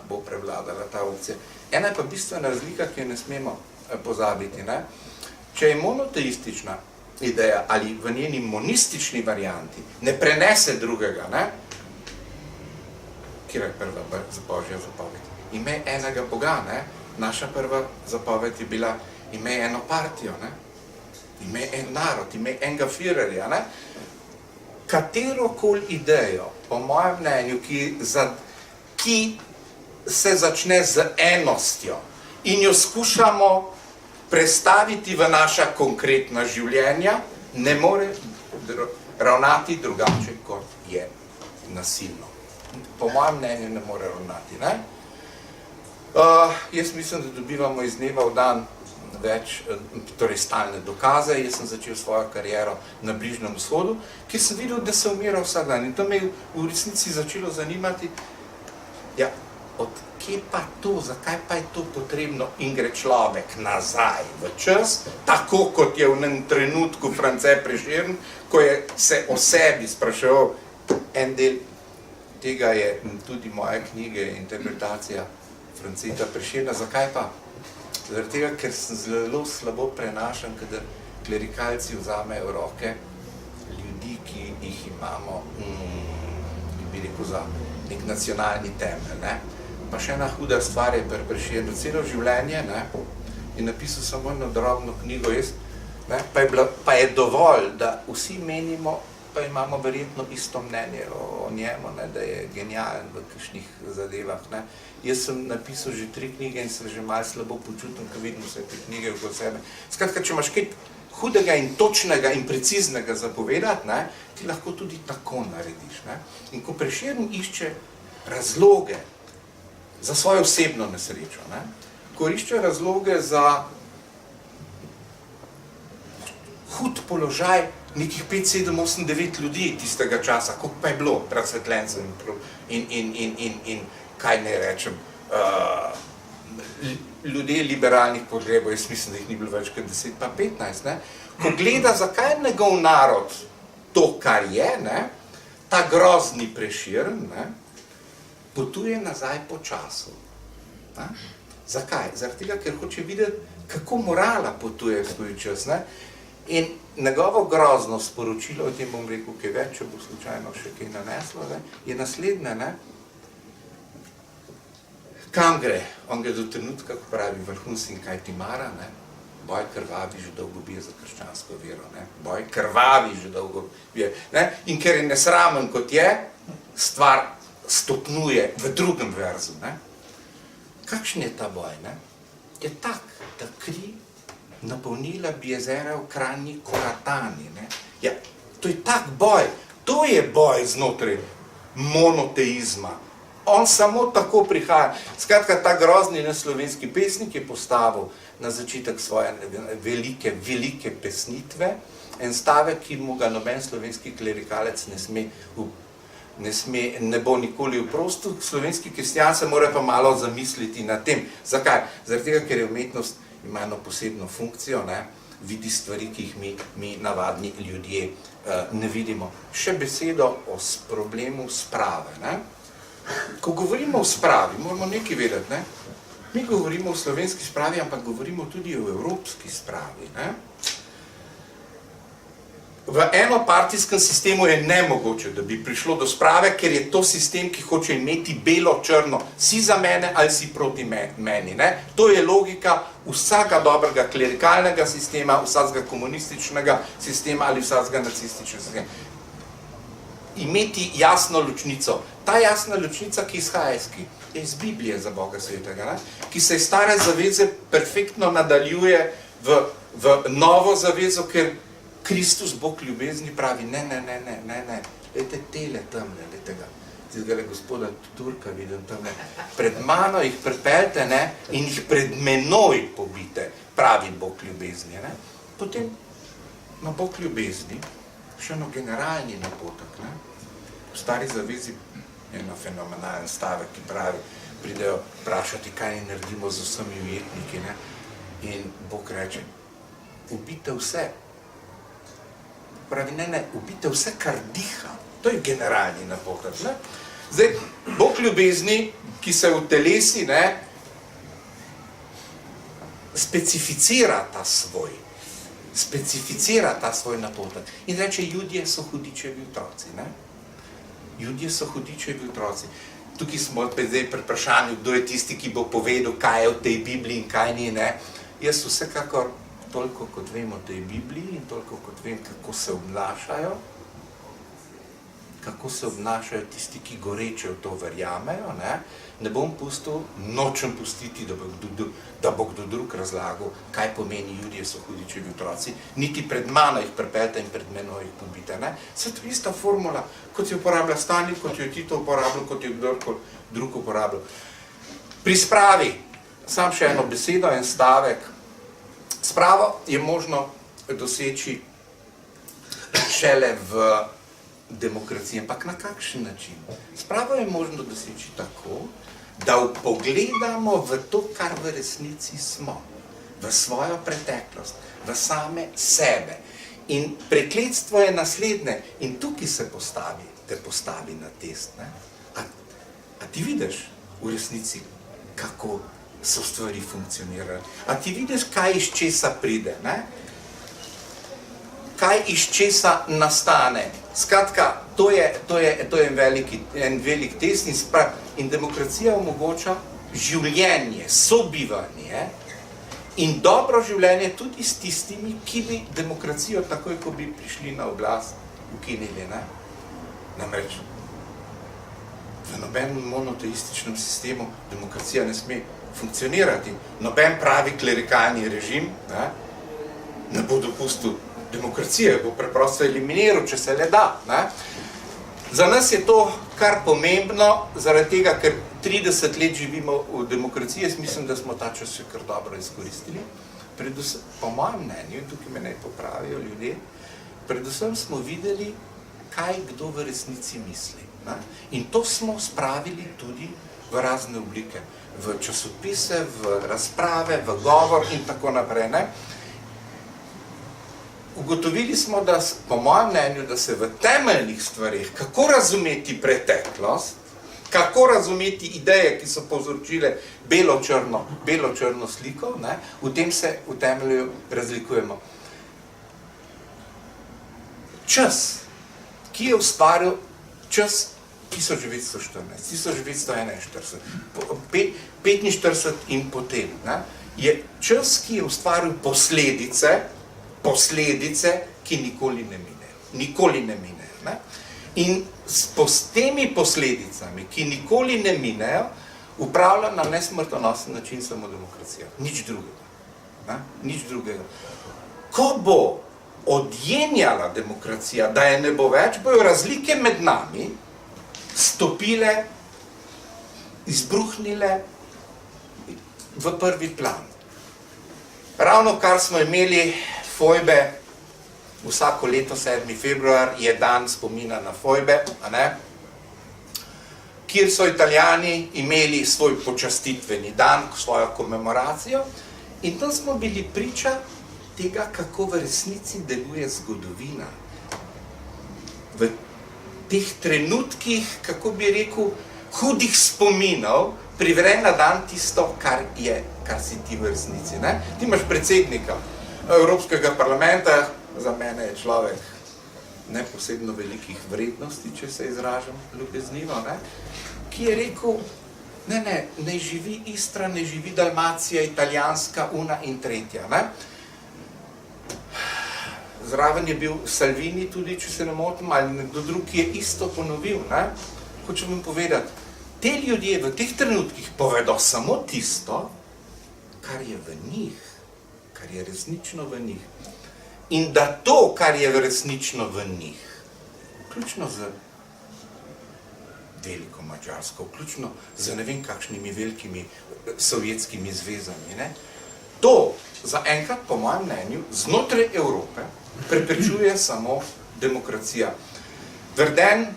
ta opcija. Ena je pa bistvena razlika, ki jo ne smemo pozabiti. Ne? Če je monoteistična ideja ali v njeni monistični varianti ne prenese drugega, ne? Kjer je prva božja zapoved? Imej enega Boga, ne? Naša prva zapoved je bila, imej eno partijo, ne? Imej en narod, imej enega Führerja. Ne? Katerokoli idejo, po mojem mnenju, ki se začne z enostjo in jo skušamo prestaviti v naša konkretna življenja, ne more ravnati drugače, kot je nasilno. Po mojem mnenju ne more ravnati. Ne? Jaz mislim, da dobivamo iz dneva v dan več, torej stalne dokaze. Jaz sem začel svojo kariero na Bližnjem vzhodu, kjer sem videl, da se umira vsak dan. In to me je v resnici začelo zanimati, ja, odkje pa to, zakaj pa je to potrebno in gre človek nazaj v čas, tako kot je v enem trenutku France Prešeren, ko je se o sebi spraševal. En del tega je tudi moje knjige, interpretacija Franceta Prešerna. Zakaj pa? Zaradi tega, ker sem zelo slabo prenašan, kadar klerikalci vzamejo v roke ljudi, ki jih imamo, bi rekel, za nek nacionalni temelj. Ne? Pa še ena huda stvar je pri Prešernu. Celo življenje, ne, je napisal samo eno drobno knjigo, ne, pa je dovolj, da vsi menimo, pa imamo verjetno isto mnenje o njemu, ne, da je genijalen v kakšnih zadevah. Ne. Jaz sem napisal že 3 knjige in se že malo slabo počutim, ko vidim vse te knjige okoli sebe. Skratka, če imaš kaj hudega in točnega in preciznega zapovedati, ne, ti lahko tudi tako narediš. Ne. In ko Prešern išče razloge za svojo osebno nesrečo, ne? Ko iščejo razloge za hud položaj nekih 5, 7, 8, 9 ljudi tistega časa, koliko pa je bilo razsvetljencev in kaj ne rečem, ljudje liberalnih pogrebov, jaz mislim, da jih ni bilo več kot 10 pa 15, ne? Ko gleda, zakaj je njegov narod to, kar je, ne? Ta grozni Prešeren, ne? Potuje nazaj po času. Ne? Zakaj? Zaradi tega, ker hoče videti, kako morala potuje svoj čas, ne? In njegovo grozno sporočilo, o tem bom rekel kaj več, če bo slučajno še kaj naneslo, ne? Je naslednje, ne? Kam gre? On gre do trenutka, ko pravi vrhunski kaj ti mara, ne? Boj krvavi že dolgo bije za krščansko vero, ne? Boj krvavi že dolgo bije, ne? In ker je nesramen kot je, stvar stopnjuje v drugem verzu, ne? Kakšen je ta boj, ne? Je tak, da kri napolnila bi jezera v Kranji Koratani, ne? Ja, to je tak boj, to je boj znotraj monoteizma. On samo tako prihaja. Skratka, ta grozni slovenski pesnik je postavil na začetek svoje velike pesnitve en stavek, ki mu ga noben slovenski klerikalec ne bo nikoli oprostil. Slovenski kristjan se mora pa malo zamisliti na tem. Zakaj? Zaradi tega, ker je umetnost ima eno posebno funkcijo, ne? Vidi stvari, ki jih mi navadni ljudje ne vidimo. Še besedo o problemu sprave, ne? Ko govorimo o spravi, moramo nekaj vedeti, ne? Mi govorimo o slovenski spravi, ampak govorimo tudi o evropski spravi, ne? V enopartijskem sistemu je nemogoče, da bi prišlo do sprave, ker je to sistem, ki hoče imeti belo-črno, si za mene ali si proti meni, ne? To je logika vsakega dobrega klerikalnega sistema, vsakega komunističnega sistema ali vsakega nacističnega sistema. Imeti jasno ločnico. Ta jasna ločnica, ki izhaja iz Biblije, za Boga svetega, ne? Ki se iz stare zaveze perfektno nadaljuje v novo zavezo, ker Kristus, Bog ljubezni, pravi, ne, lejte tele tamle, lejte ga, zdaj gospoda Turka vidim tamle, pred mano jih pripeljte, ne, in jih pred menoj pobite, pravi Bog ljubezni, ne. Potem na Bog ljubezni, še eno generalni napotek, ne. V stari zavezi je eno fenomenalen stavek, ki pravi, pridejo vprašati, kaj naredimo z vsemi ujetniki, ne, in Bog reče, ubite vse. Pravi, ne, ubite vse, kar diha. To je generalni napotek, ne. Zdaj, Bog ljubezni, ki se v telesi, ne, specificira ta svoj napotek. In reče, ljudje so hudičevi otroci, ne. Ljudje so hudičevi otroci. Tukaj smo zdaj pri vprašanju, kdo je tisti, ki bo povedal, kaj je v tej Bibliji in kaj ni, ne. Jaz vsekakor toliko, kot vem o tej Bibliji in toliko, kot vem, kako se obnašajo tisti, ki goreče v to verjamejo, ne bom pustil, nočem pustiti, da bo kdo drug razlagal, kaj pomeni ljudje so hudičevi otroci, niti pred mano jih pripeljte in pred menoj jih pobite, ne. Vse to ista formula, kot jo uporablja Stanley, kot jo je Tito uporabljal, kot jo kdorkoli drug uporabljal. Pri spravi, sam še eno besedo, en stavek. Spravo je možno doseči šele v demokraciji, ampak na kakšen način? Spravo je možno doseči tako, da pogledamo v to, kar v resnici smo, v svojo preteklost, v same sebe. In prekletstvo je naslednje, in tukaj se postavi na test. Ne? A ti vidiš v resnici, kako so stvari funkcionirale. A ti vidiš, kaj iz česa pride, ne? Kaj iz česa nastane. Skratka, to je en velik test in demokracija omogoča življenje, sobivanje in dobro življenje tudi s tistimi, ki bi demokracijo takoj, ko bi prišli na oblast, ukinili, ne? Namreč, v nobenem monoteističnem sistemu demokracija ne sme funkcionirati. Noben pravi klerikalni režim ne bo dopustil demokracije, bo preprosto eliminiral, če se le da. Ne? Za nas je to kar pomembno, zaradi tega, ker 30 let živimo v demokraciji, jaz mislim, da smo ta čas še kar dobro izkoristili. Predvsem, po mojem mnenju, in tukaj me naj popravijo ljudje, predvsem smo videli, kaj kdo v resnici misli. Ne? In to smo spravili tudi v razne oblike, v časopise, v razprave, v govor in tako naprej. Ne? Ugotovili smo, da, po mojem mnenju, da se v temeljnih stvarih, kako razumeti preteklost, kako razumeti ideje, ki so povzročile belo-črno sliko, ne, v tem se v temelju razlikujemo. Čas, ki je ustvaril čas 1914, 1941, 1945 in potem, ne, je čas, ki je ustvaril posledice, ki nikoli ne minejo. Nikoli ne minejo. Ne? In s temi posledicami, ki nikoli ne minejo, upravlja na nesmrtonosen način samo demokracija. Nič drugega. Ne? Nič drugega. Ko bo odjenjala demokracija, da je ne bo več, bojo razlike med nami stopile, izbruhnile v prvi plan. Ravno kar smo imeli fojbe, vsako leto 7. februar je dan spomina na fojbe, a ne? Kjer so Italijani imeli svoj počastitveni dan, svojo komemoracijo in tam smo bili priča tega, kako v resnici deluje zgodovina. V teh trenutkih, kako bi rekel, hudih spominov, privre na dan tisto, kar si ti v resnici. Ne? Ti imaš predsednika Evropskega parlamenta, za mene je človek neposebno velikih vrednosti, če se izražam ljubeznivo, ne? Ki je rekel, ne živi Istra, ne živi Dalmacija, italijanska, una in tretja. Ne? Zraven je bil Salvini tudi, če se ne motim, ali nekdo drug, ki je isto ponovil. Ne? Hočem vam povedati, te ljudje v teh trenutkih povedo samo tisto, kar je v njih, kar je resnično v njih. In da to, kar je resnično v njih, vključno z veliko Madžarsko, vključno z ne vem kakšnimi velikimi sovjetskimi zvezami, ne? To zaenkrat, po mojem mnenju, znotraj Evrope preprečuje samo demokracija. Verden,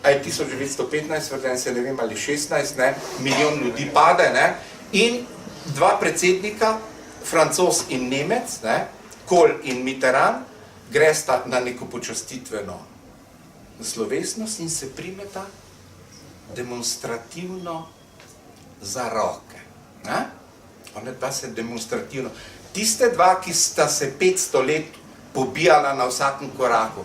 aj 1915, Verden se ne vem ali 16, ne, milijon ljudi pade, ne, in dva predsednika, Francoz in Nemec, ne, Kohl in Mitterrand, gresta na neko počastitveno slovesnost in se primeta demonstrativno za roke. Ne? One dva se demonstrativno. Tiste dva, ki sta se 500 let pobijala na vsakem koraku.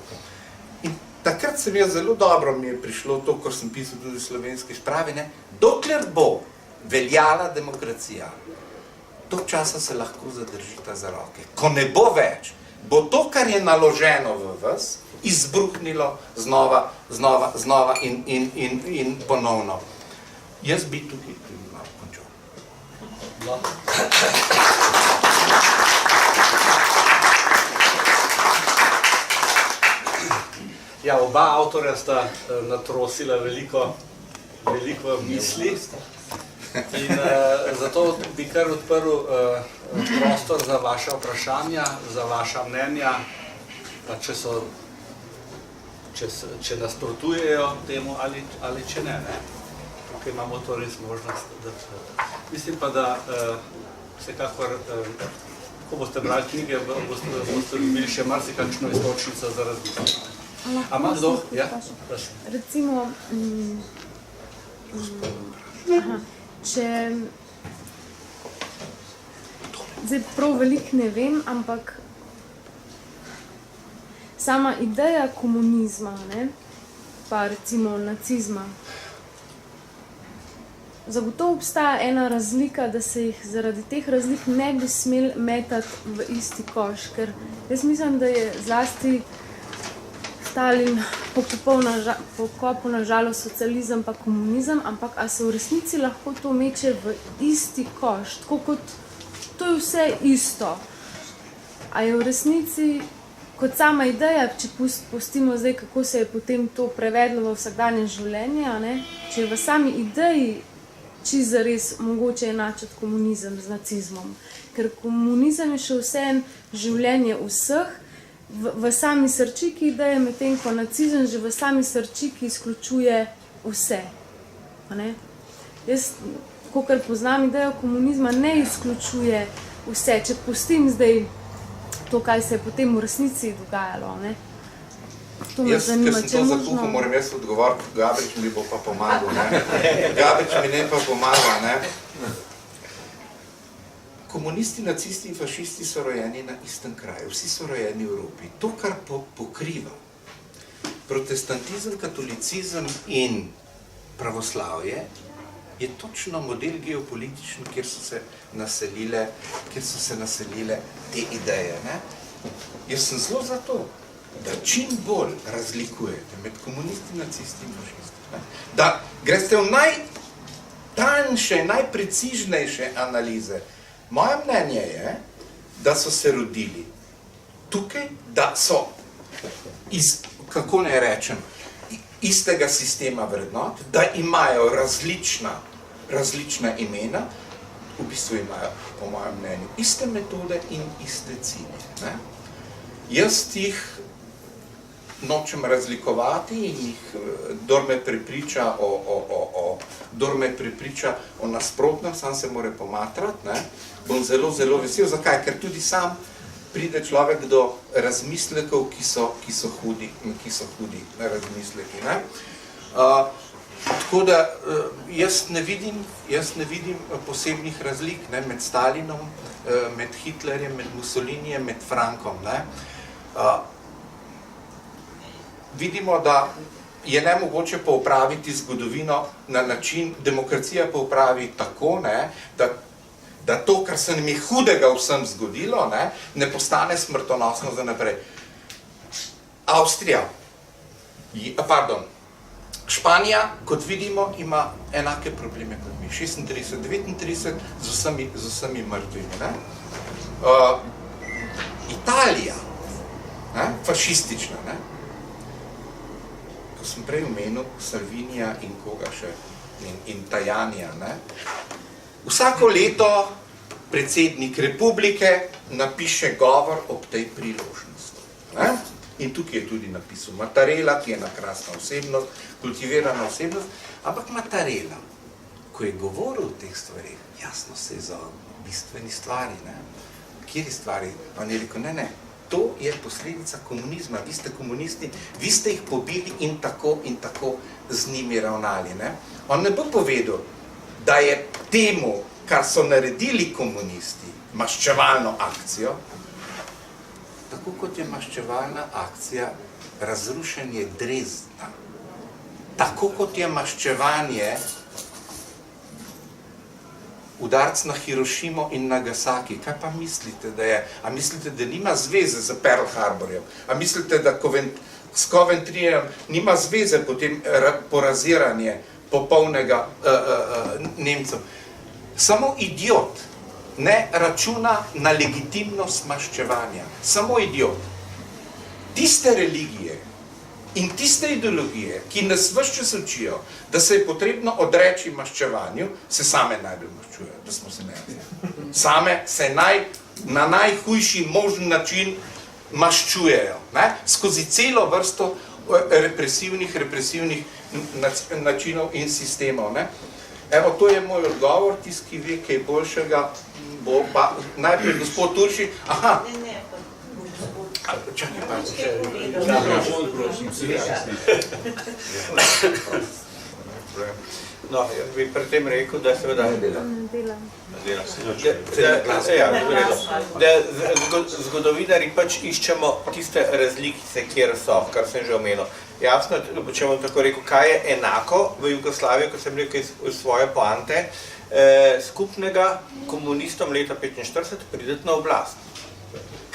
In takrat sem jaz zelo dobro, mi je prišlo to, kar sem pisal tudi v slovenski spravi, ne? Dokler bo veljala demokracija, tog časa se lahko zadržita za roke. Ko ne bo več, bo to, kar je naloženo v vas, izbruhnilo znova in ponovno. Jaz bi tukaj malo končal. Ja, oba avtorja sta natrosila veliko misli. In zato bi kar odprl prostor za vaše vprašanja, za vaša mnenja, pa če nasprotujejo temu ali če ne. Tukaj imamo to res možnost. Mislim pa, da vsekakor, ko boste brali knjige, boste dobili še marsikakšno iztočnico za razmisliti. A ima kdo? Ja? Recimo, če zdaj prav veliko ne vem, ampak sama ideja komunizma, ne, pa recimo nacizma, zagotovo obstaja ena razlika, da se jih zaradi teh razlik ne bi smeli metati v isti koš, ker jaz mislim, da je zlasti Stalin pokopal na žalost socializem pa komunizem, ampak a se v resnici lahko to meče v isti koš, tako kot to je vse isto. A je v resnici kot sama ideja, če pustimo zdaj, kako se je potem to prevedlo v vsakdanje življenje, ne? Če je v sami ideji čisto zares mogoče enačiti komunizem z nacizmom, ker komunizem je še vseeno življenje vseh, v sami srčiki ideje, medtem ko nacizem že v sami srčiki izključuje vse. Jaz, kakor poznam idejo komunizma, ne izključuje vse, če pustim zdaj to, kaj se je potem v resnici dogajalo. To me zanima, ker sem to zakuhal, moram jaz odgovoriti, Gabrič mi bo pa pomagal. Gabrič mi ne pa pomaga. Komunisti, nacisti in fašisti so rojeni na istem kraju, vsi so rojeni v Evropi. To, kar pokriva protestantizem, katolicizem in pravoslavje, je točno model geopolitičen, kjer so se naselile te ideje. Jaz sem zelo za to, da čim bolj razlikujete med komunisti, nacisti in fašisti. Da greste v najtanjše, najprecižnejše analize. Moje mnenje je, da so se rodili tukaj, da so iz, kako naj rečem, istega sistema vrednot, da imajo različna imena, v bistvu imajo, po mojem mnenju, iste metode in iste cilje. Jaz jih nočem razlikovati in jih, kdor me prepriča o nasprotnem, sam se mora pomatrati, bom zelo, zelo vesel. Zakaj? Ker tudi sam pride človek do razmislekov, ki so hudi razmisleki. Tako da jaz ne vidim posebnih razlik med Stalinom, med Hitlerjem, med Mussolinijem, med Frankom. Vidimo, da je nemogoče poupraviti zgodovino na način, demokracija poupravi tako, da to, kar se nam je hudega vsem zgodilo, ne postane smrtonosno za naprej. Španija, kot vidimo, ima enake probleme kot mi. 36-39 z vsemi mrtvimi. Italija, fašistična, ko sem prej omenil Salvinija in koga še, in Tajanija. Vsako leto predsednik republike napiše govor ob tej priložnosti. In tukaj je tudi napisal Mattarella, ki je ena krasna osebnost, kultivirana osebnost, ampak Mattarella, ko je govoril o teh stvarih, jasno se je za bistveni stvari. Kjeri stvari? On je rekel, ne, to je posledica komunizma, vi ste komunisti, vi ste jih pobili in tako z njimi ravnali. On ne bo povedal, da je temu, kar so naredili komunisti, maščevalno akcijo, tako kot je maščevalna akcija razrušenje Dresdna, tako kot je maščevanje udarc na Hirošimo in Nagasaki. Kaj pa mislite, da je? A mislite, da nima zveze z Pearl Harborjem? A mislite, da s Coventryjem nima zveze potem poraziranje popolnega Nemcev? Samo idiot ne računa na legitimnost maščevanja. Samo idiot. Tiste religije in tiste ideologije, ki nas ves čas učijo, da se je potrebno odreči maščevanju, se same najbolj maščujejo, da smo se nejasni. Same se na najhujši možen način maščujejo. Skozi celo vrsto represivnih načinov in sistemov. Evo, to je moj odgovor, tisti, ki ve, kaj boljšega bo pa najprej gospod Turši. Aha. Čakaj, pa. No, bi pri tem rekel, da seveda zgodovinari pač iščemo tiste razlikice, kjer so, kar sem že omenil. Jasno, če bom tako rekel, kaj je enako v Jugoslaviji, ko sem rekel iz svoje poante, skupnega komunistom leta 1945 prideti na oblast.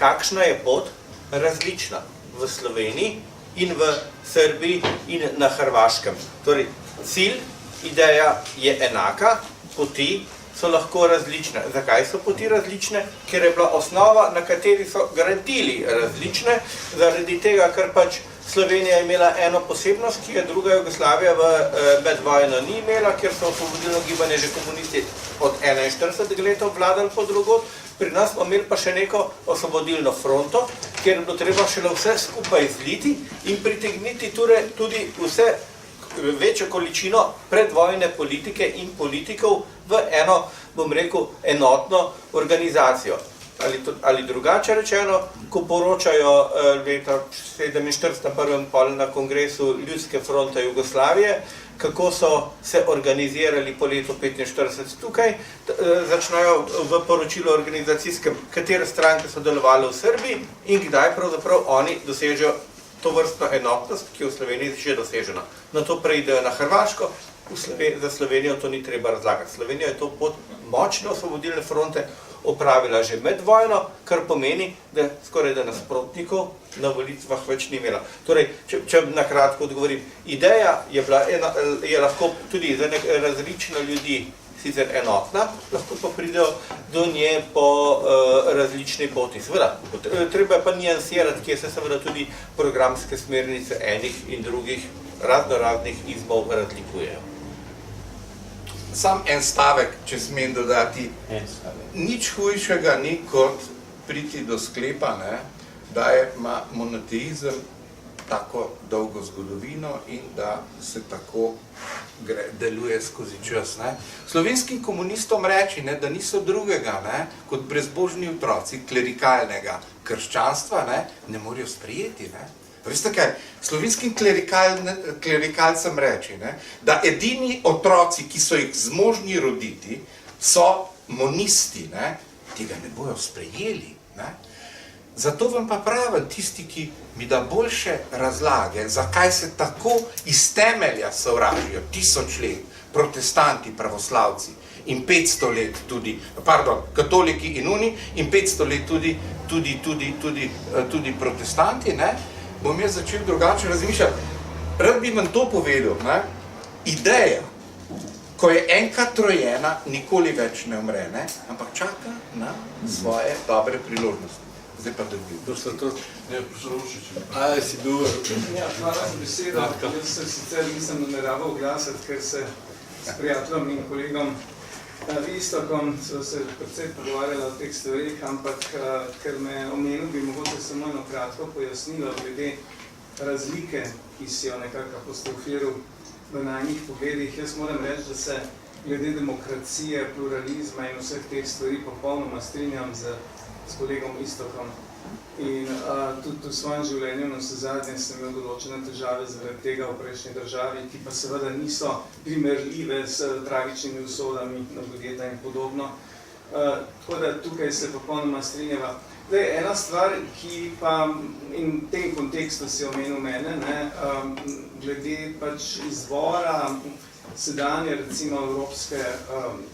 Kakšna je pot? Različna v Sloveniji in v Srbiji in na Hrvaškem. Torej, cilj, ideja je enaka, poti so lahko različne. Zakaj so poti različne? Ker je bila osnova, na kateri so gradili različne, zaradi tega, ker pač Slovenija je imela eno posebnost, ki je druga Jugoslavija med vojno ni imela, ker so osvobodilno gibanje že komunisti od 41 letov vladali po drugod. Pri nas smo imeli pa še neko osvobodilno fronto, kjer je bilo treba šele vse skupaj zliti in pritegniti tudi vse večjo količino predvojne politike in politikov v eno, bom rekel, enotno organizacijo. Ali drugače rečeno, ko poročajo leta 1947 na prvem pol na kongresu Ljudske fronte Jugoslavije, kako so se organizirali po letu 1945 tukaj, začnejo v poročilu organizacijskem, katere stranke so delovali v Srbiji in kdaj pravzaprav oni dosežejo to vrstno enotnost, ki je v Sloveniji že dosežena. Na to preidejo na Hrvaško, za Slovenijo to ni treba razlagati. Slovenija je to pod močne osvobodilne fronte opravila že med vojno, kar pomeni, da skoraj da nasprotnikov na volitvah več ni imela. Torej, če na kratko odgovorim, ideja je lahko tudi za različno ljudi sicer enotna, lahko pa pridejo do nje po različni poti. Seveda, treba pa nijansirati, kje se seveda tudi programske smernice enih in drugih raznih izmov razlikujejo. Sam en stavek, če smem dodati. Nič hujšega ni kot priti do sklepa, da ima monoteizem tako dolgo zgodovino in da se tako deluje skozi čas. Slovenskim komunistom reči, da niso drugega kot brezbožni otroci klerikalnega krščanstva, ne morejo sprejeti. Veste kaj, slovenskim klerikalcem reči, da edini otroci, ki so jih zmožni roditi, so monisti, tega ne bojo sprejeli. Zato vam pa pravim, tisti, ki mi da boljše razlage, zakaj se tako iz temelja sovražijo 1000 let protestanti, pravoslavci in 500 let tudi, katoliki in oni in 500 let tudi protestanti, bom jaz začel drugače razmišljati. Rad bi vam to povedal, ideja, ko je enkrat rojena, nikoli več ne umre, ampak čaka na svoje dobre priložnosti. Zdaj pa dobil. Si bil... Hvala za besedo. Jaz se sicer nisem nameraval oglasiti, ker se s prijateljem in kolegom Istokom so se precej pogovarjali o teh stvarih, ampak ker me omenil, bi mogoče samo eno kratko pojasnilo glede razlike, ki si jo nekako apostrofiral v najnih pogledih. Jaz moram reči, da se glede demokracije, pluralizma in vseh teh stvari popolnoma strinjam z kolegom Istokom. In tudi v svojem življenju navsezadnje sem imel določene težave zaradi tega v prejšnji državi, ki pa seveda niso primerljive s tragičnimi usodami na Blageta in podobno. Tako da tukaj se popolnoma strinjava. Ena stvar, ki pa in v tem kontekstu si omenil mene, glede pač izvora sedanje, recimo, evropske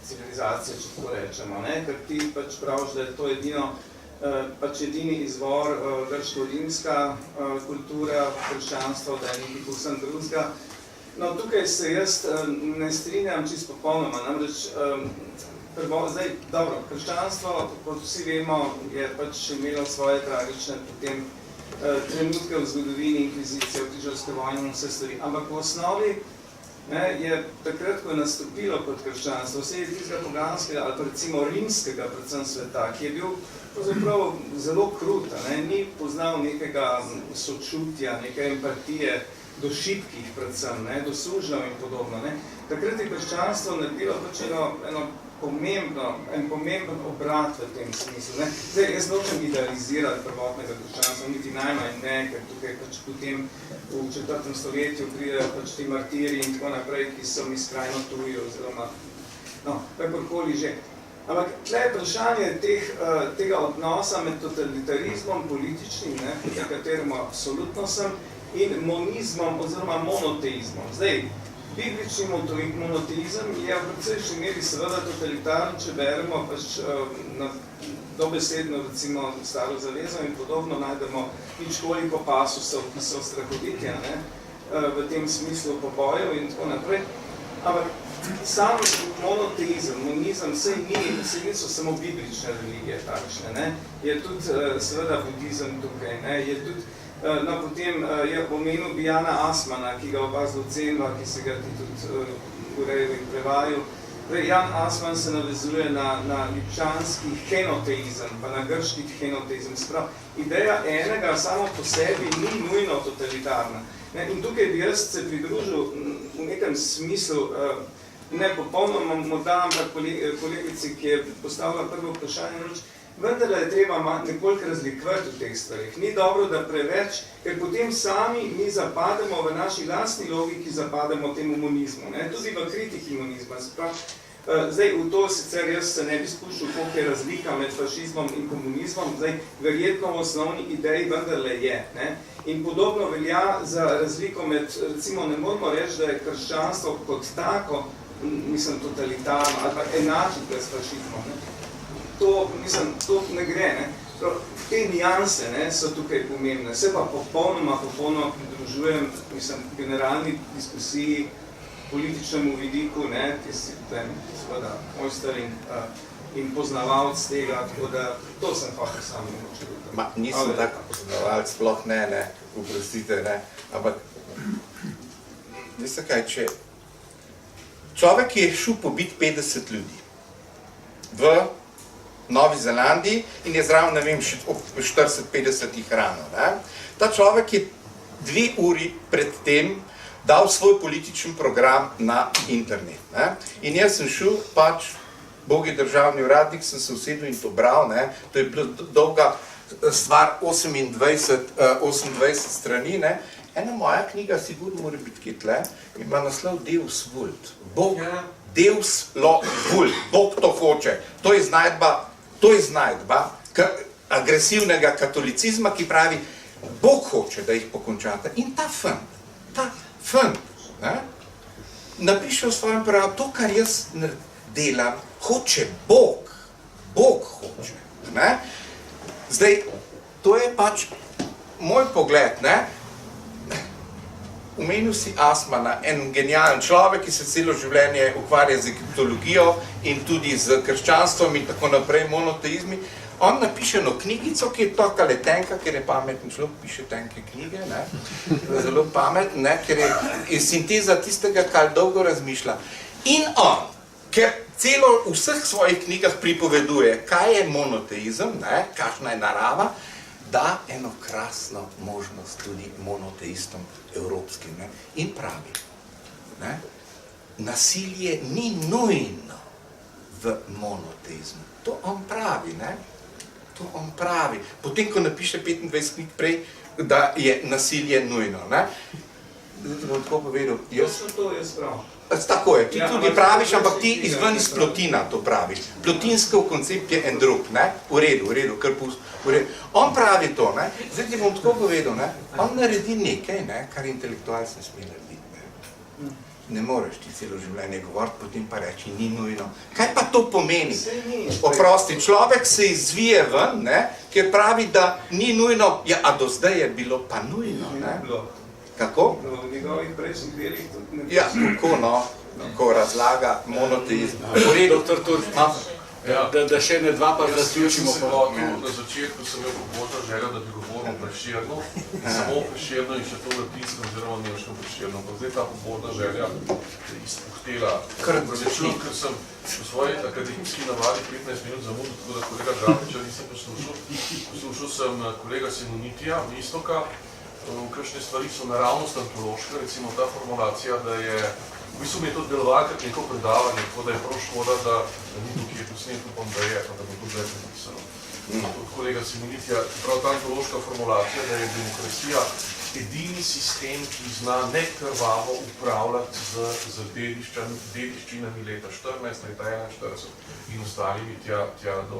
civilizacije, če tako rečemo, ker ti pač praviš, da je to edini izvor grško-rimska kultura, krščanstvo, da je nekaj povsem drugega. No, tukaj se jaz ne strinjam čisto popolnoma, namreč krščanstvo, kot vsi vemo, je pač imelo svoje tragične potem trenutke v zgodovini, inkvizicije, v križarske vojne in vse stvari, ampak v osnovi je takrat, ko je nastopilo kot krščanstvo, vse je tistega poganskega ali pa recimo rimskega predvsem sveta, ki je bil pravzaprav zelo krut, ni poznal nekega sočutja, neke empatije do šibkih predvsem, do sužnjev in podobno. Takrat je krščanstvo naredilo pač en pomemben obrat v tem smislu. Zdaj, jaz nočem idealizirati prvotnega krščanstva, niti najmanj ne, ker tukaj pač potem v 4. stoletju pridejo pač ti martiri in tako naprej, ki so mi skrajno tuji oziroma, kakorkoli že. Ampak tle je vprašanje tega odnosa med totalitarizmom političnim, pri katerem absolutno sem, in monizmom oziroma monoteizmom. Zdaj, biblični monoteizem je v precejšnji meri seveda totalitarni, če beremo pač dobesedno recimo Staro zavezo in podobno, najdemo nič koliko pasusov, ki so strahovitja v tem smislu pobojev in tako naprej. Ampak sam monoteizem, monizem, saj niso samo biblične religije takšne, ne? Je tudi seveda budizem tukaj, ne? Je tudi, no, potem je omenil Bijana Asmana, ki ga oba zelo cenila, ki se ga ti tudi urejil in prevajal. Jan Asman se navezuje na ljubljanski henoteizem, pa na grški henoteizem. Sprav, ideja enega samo po sebi ni nujno totalitarna. Ne? In tukaj bi jaz se pridružil v nekem smislu, ne popolnoma morda, ampak kolegici, ki je postavila prvo vprašanje, vendar je treba nekoliko razlikovati v teh stvarih. Ni dobro, da preveč, ker potem sami mi zapademo v naši lastni logiki, zapademo temu monizmu, ne? Tudi v kritiki monizma. Zdaj, v to sicer jaz se ne bi spuščal, koliko je razlika med fašizmom in komunizmom, zdaj, verjetno v osnovni ideji vendarle je. Ne? In podobno velja za razliko med, recimo, ne moramo reči, da je krščanstvo kot tako, mislim, totalitarno, ali pa enačite s fašizmom. Ne? To, mislim, to ne gre. Ne? Te nijanse, ne, so tukaj pomembne. Se pa popolnoma pridružujem, mislim, generalni diskusiji, političnemu vidiku, ne, ki si tem, seveda, mojster in poznavalc tega, tako da to sem hotel sam mogoče. Nisem tako poznavalc, sploh ne, uprostite, ne, ampak veste kaj, če človek je šel pobit 50 ljudi v Novi Zelandiji in je zraven, ne vem, 40-50 jih ranil, ne, ta človek je 2 uri pred tem dal svoj političen program na internet. Ne? In jaz sem šel, pač, bogi državni uradnik, sem se usedel in to bral, ne? To je bila dolga stvar, 28 strani, ne? Ena moja knjiga, sigurno mora biti kje tle, ima naslov Deus Vult. Bog, Deus lo vult, Bog to hoče. To je znajdba agresivnega katolicizma, ki pravi, Bog hoče, da jih pokončate. In ta fant, napiše v svojem pravu, to, kar jaz delam, hoče Bog. Bog hoče. Ne? Zdaj, to je pač moj pogled. Ne? Omenil si Asmana, en genijalen človek, ki se celo življenje ukvarja z egiptologijo in tudi z krščanstvom in tako naprej, monoteizmi. On napiše eno knjigico, ki je takale tenka, ker je pameten človek, piše tenke knjige, ne? Zelo pameten, ne? Ker je sinteza tistega, kar dolgo razmišlja. In on, ker celo v vseh svojih knjigah pripoveduje, kaj je monoteizem, ne? Kakšna je narava, da eno krasno možnost tudi monoteistom evropskim, ne? In pravi, ne? Nasilje ni nujno v monoteizmu. To on pravi, ne? To on pravi. Potem, ko napiše 25 knjig prej, da je nasilje nujno, ne? Zdaj ti bom tako povedal. To je sprav. Tako je, ti tudi praviš, ampak ti izven iz Plotina to praviš. Plotinskov koncept je en drug, ne? V redu, kar pust. On pravi to, ne? Zdaj ti bom tako povedal, ne? On naredi nekaj, ne? Kar intelektualc ne sme narediti, ne? Ne moreš ti celo življenje govoriti, potem pa reči, ni nujno. Kaj pa to pomeni? Oprosti, človek se izvije ven, ne, ker pravi, da ni nujno, ja, a do zdaj je bilo pa nujno, ne? Kako? V njegovih prejšnjih delih tudi ne. Ja, kako, no, ko razlaga monoteizm. Doktor Turk, da še ne dva pa zaključimo. Na začetku sem imel pobožno željo, da bi govoril o Prešernu, samo o Prešernu in še to latinskem oziroma nemškem Prešernu. Pa zdaj ta pobožna želja je izpuhtela. Ker sem v svoji akademski navadi 15 minut zamudil, tako da kolega Drapiča nisem poslušal. Poslušal sem kolega Simonitija, Istoka, kakšne stvari so naravnost antološke, recimo ta formulacija, da je v bistvu mi je to delovalo kot neko predavanje, tako da je prav škoda, da ni tukaj posnet, upam, da je, pa da bo to zdaj napisano. Od kolega Simonitija, prav ta antološka formulacija, da je demokracija edini sistem, ki zna nekrvavo upravljati z dediščinami leta 14, leta 41 in ostalimi tja do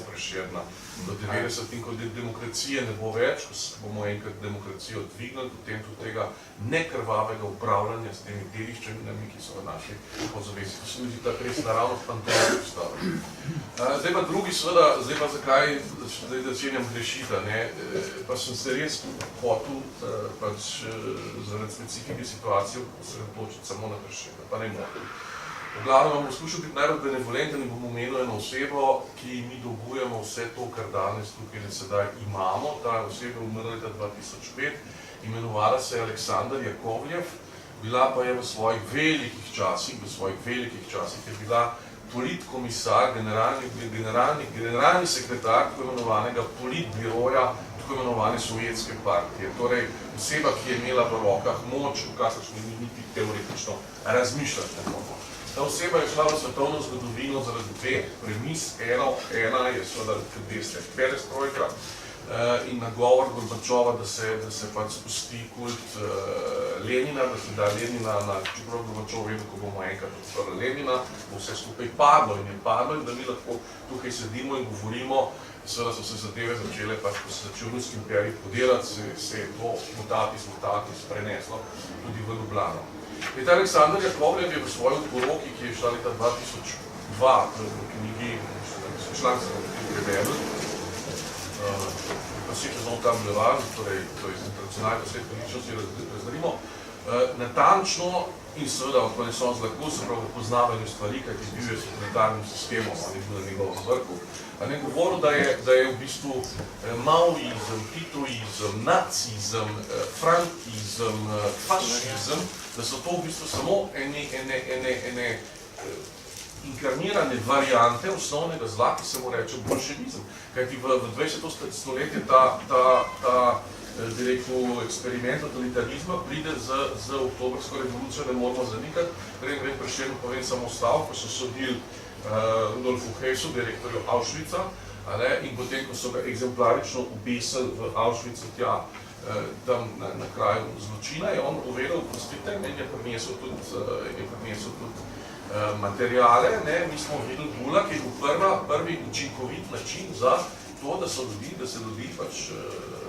Prešerna. Do 90 in ko demokracije ne bo več, ko bomo enkrat demokracijo dvignili, potem tudi tega nekrvavega upravljanja s temi dediščinami, ki so v naši podzavesti. To se mi zdi tako res naravno fantastično postavljeno. Zdaj pa drugi seveda, zdaj pa zakaj začenjam grešiti, ne? Pa sem se res hotel pač zaradi specifike situacije osredotočiti samo na Prešerna, pa ne motim. V glavnem bom poskušal biti najbolj benevolenten in bom omenil eno osebo, ki mi dolgujemo vse to, kar danes tukaj sedaj imamo. Ta oseba je umrla leta 2005, imenovala se je Aleksandar Jakovljev, bila pa je v svojih velikih časih, je bila politkomisar, generalni sekretar tako imenovanega politbiroja, tako imenovane sovjetske partije. Torej, oseba, ki je imela v rokah moč, v kakršni ni niti teoretično razmišljati. Ta oseba je šla v svetovno zgodovino zaradi dveh premis. Ena je seveda, kot veste, perestrojka in nagovor Gorbačova, da se pač spusti kult Lenina, da se da Lenina na čeprav Gorbačov vedel, ko bomo enkrat odprli Lenina, bo vse skupaj padlo in da mi lahko tukaj sedimo in govorimo. Seveda so se zadeve začele, pač ko se začel ruski imperij podelati, se je to mutatis preneslo tudi v Ljubljano. Ta Aleksandar Jakovljev je v svoji poroki, ki je šla leta 2002 v knjigi, članek sem prevedel, Passage dans Boulevard, torej tradicionalno svet političnosti razdelimo, natančno in seveda od Renaissance lahko se pravi poznavanju stvari, kajti bil je s totalitarnim sistemom, ali bil na njegovem vrhu. Govoril, da je v bistvu maoizem, titoizem, nacizem, frankizem, fašizem, da so to v bistvu samo ene inkarnirane variante osnovnega zla, ki se mu reče bolševizem. Kajti v 20. stoletje ta direktno eksperiment totalitarizma pride z oktobrsko revolucijo, ne moramo zanikati. Grem Prešernu povem samo stavek, ko so sodili Rudolfu Hessu, direktorju Auschwitza, in potem, ko so ga eksemplarično ubesili v Auschwitzu tja, tam na kraju zločina, je on povedal, prostite, in je prinesel tudi materijale. Mi smo videli Gulag, ki je bil prvi učinkovit način za to, da se ljudi pač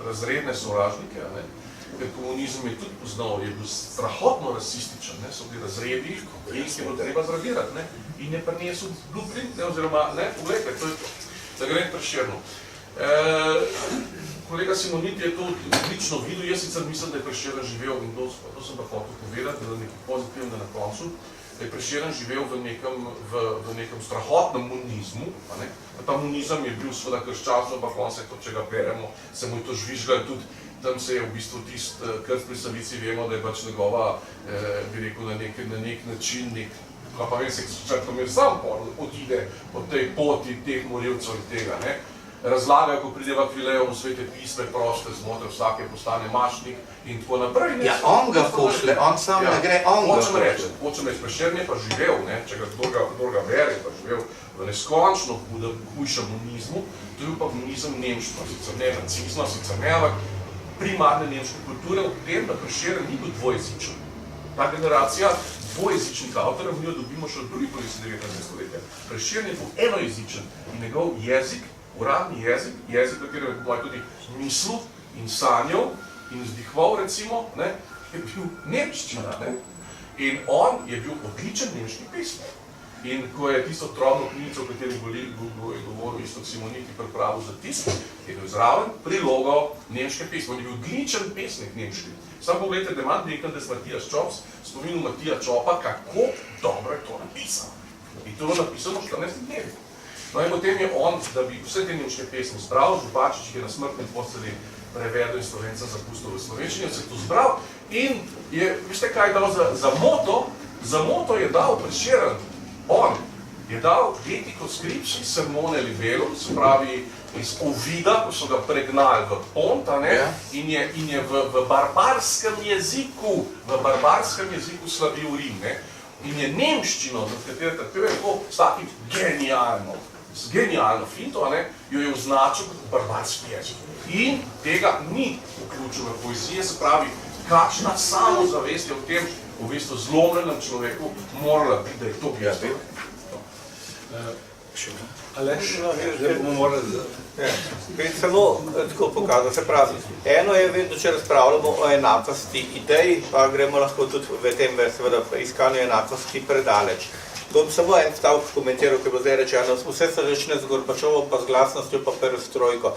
razredne sovražnike, ker komunizem je tudi poznal, je bil strahotno rasističen, so bili razredi, ki jih je bilo treba zradirati in je prinesel blueprint, oziroma, pogledajte, to je to, da grem Prešernu. Kolega Simoniti je to odlično videl, jaz sicer mislim, da je Prešeren živel, in to sem pa hotel povedati, da je nekaj pozitivnega na koncu, da je Prešeren živel v nekem strahotnem monizmu. Ta monizem je bil seveda krščanstvo, ampak on se, če ga beremo, se mu je to žvižgalo tudi, tam se je v bistvu tist krst pri Savici, vemo, da je pač njegova, bi rekel, na nek način, pa vem se, črtomir sam odide od tej poti teh morilcev in tega, razlagajo, ko pride v Akvilejo v svete pisme, proste zmote, vsake postane mašnik in tako naprej. Ja, on ga pošle, on sam ne gre, on ga pošle. Hočem reči, Prešern je pa živel, če ga kdor ga bere, pa živel v neskončno hujšem monizmu, to je bil pa monizem nemštva, sicer ne nacizma, sicer ne, ampak primarne nemške kulture, v tem, da Prešeren ni bil dvojezičen. Ta generacija dvojezičnih avtorjev, mi jo dobimo še od drugi polovici 19. stoletja. Prešeren je bil enojezičen in njegov jezik, uradni jezik, v katerem je tudi mislil in sanjal in vzdihval, recimo, je bil nemščina. In on je bil odličen nemški pesnik. In ko je tisto trobno knjigico, o kateri je govoril Iztok Simoniti, pripravil za tisk, je bil zraven prilogo nemške pesme. On je bil odličen pesnik nemški. Samo pogledajte, da imam nekaj, da je Matijas Čops spominil Matija Čopa, kako dobro je to napisal. In to je napisano v 14 dnevi. No in potem je on, da bi vse te nemške pesmi zbral, Župačič, ki je na smrtni postelji prevedel in Slovenca zapustil v slovenščini, se je to zbral in je, veste kaj je dal za moto? Za moto je dal Prešeren. On je dal Ethico Scriptis Sermone Libellum, se pravi iz Ovida, ko so ga pregnali v Pont, in je v barbarskem jeziku slavil Rim. In je nemščino, za katere trpel je tako s takim genialno finto, jo je označil kot barbarski jezik. In tega ni vključil v poezije, se pravi, kakšna samozavest je v tem, v bistvu zlomljenem človeku morala biti, da je to bil. Bi samo tako pokazal, se pravi, eno je vedno, če razpravljamo o enakosti idej, pa gremo lahko tudi v tem seveda iskanju enakosti predaleč. Bom samo en stavek komentiral, ki bo zdaj rečeno, vse se začne z Gorbačovom, pa z glasnostjo, pa perestrojko.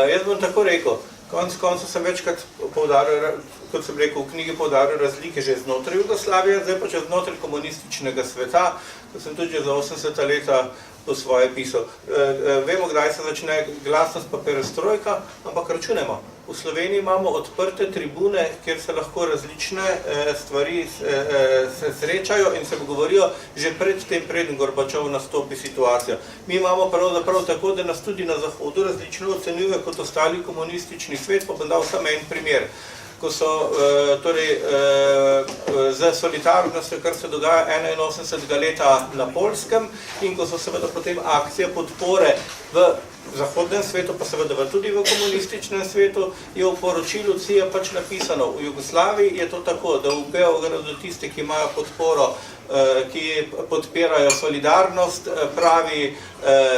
Jaz bom tako rekel, Konec koncev sem večkrat poudaril, kot sem rekel, v knjigi poudaril razlike že znotraj Jugoslavije, zdaj pa če znotraj komunističnega sveta, ko sem tudi že za 80 leta po svoje pisal. Vemo, kdaj se začne glasnost pa perestrojka, ampak računemo. V Sloveniji imamo odprte tribune, kjer se lahko različne stvari se srečajo in se govorijo že pred tem, preden Gorbačov nastopi situacijo. Mi imamo pravzaprav tako, da nas tudi na Zahodu različno ocenjuje kot ostali komunistični svet, pa bom dal samo en primer. Ko so za solidarnostjo, kar se dogaja 81. leta na Poljskem in ko so seveda potem akcije podpore v zahodnem svetu, pa seveda tudi v komunističnem svetu, je v poročilu CIA pač napisano, v Jugoslaviji je to tako, da v Beogradu tiste, ki imajo podporo, ki podpirajo solidarnost, pravi,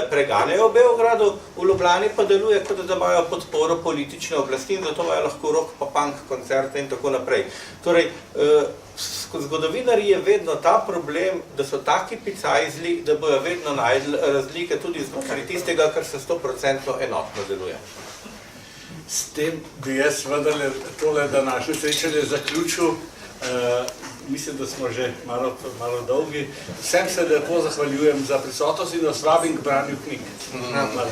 preganjajo v Beogradu, v Ljubljani pa deluje, kot da imajo podporo politične oblasti in zato imajo lahko rock pa punk koncerte in tako naprej. Torej, zgodovinarji je vedno ta problem, da so taki picajzli, da bojo vedno najdli razlike tudi znotraj tistega, kar se 100% enotno deluje. S tem bi jaz vendarle tole današnje srečanje zaključil. Mislim, da smo že malo dolgi. Vsem se lepo zahvaljujem za prisotnost in vas vabim k branju knjig. Hvala.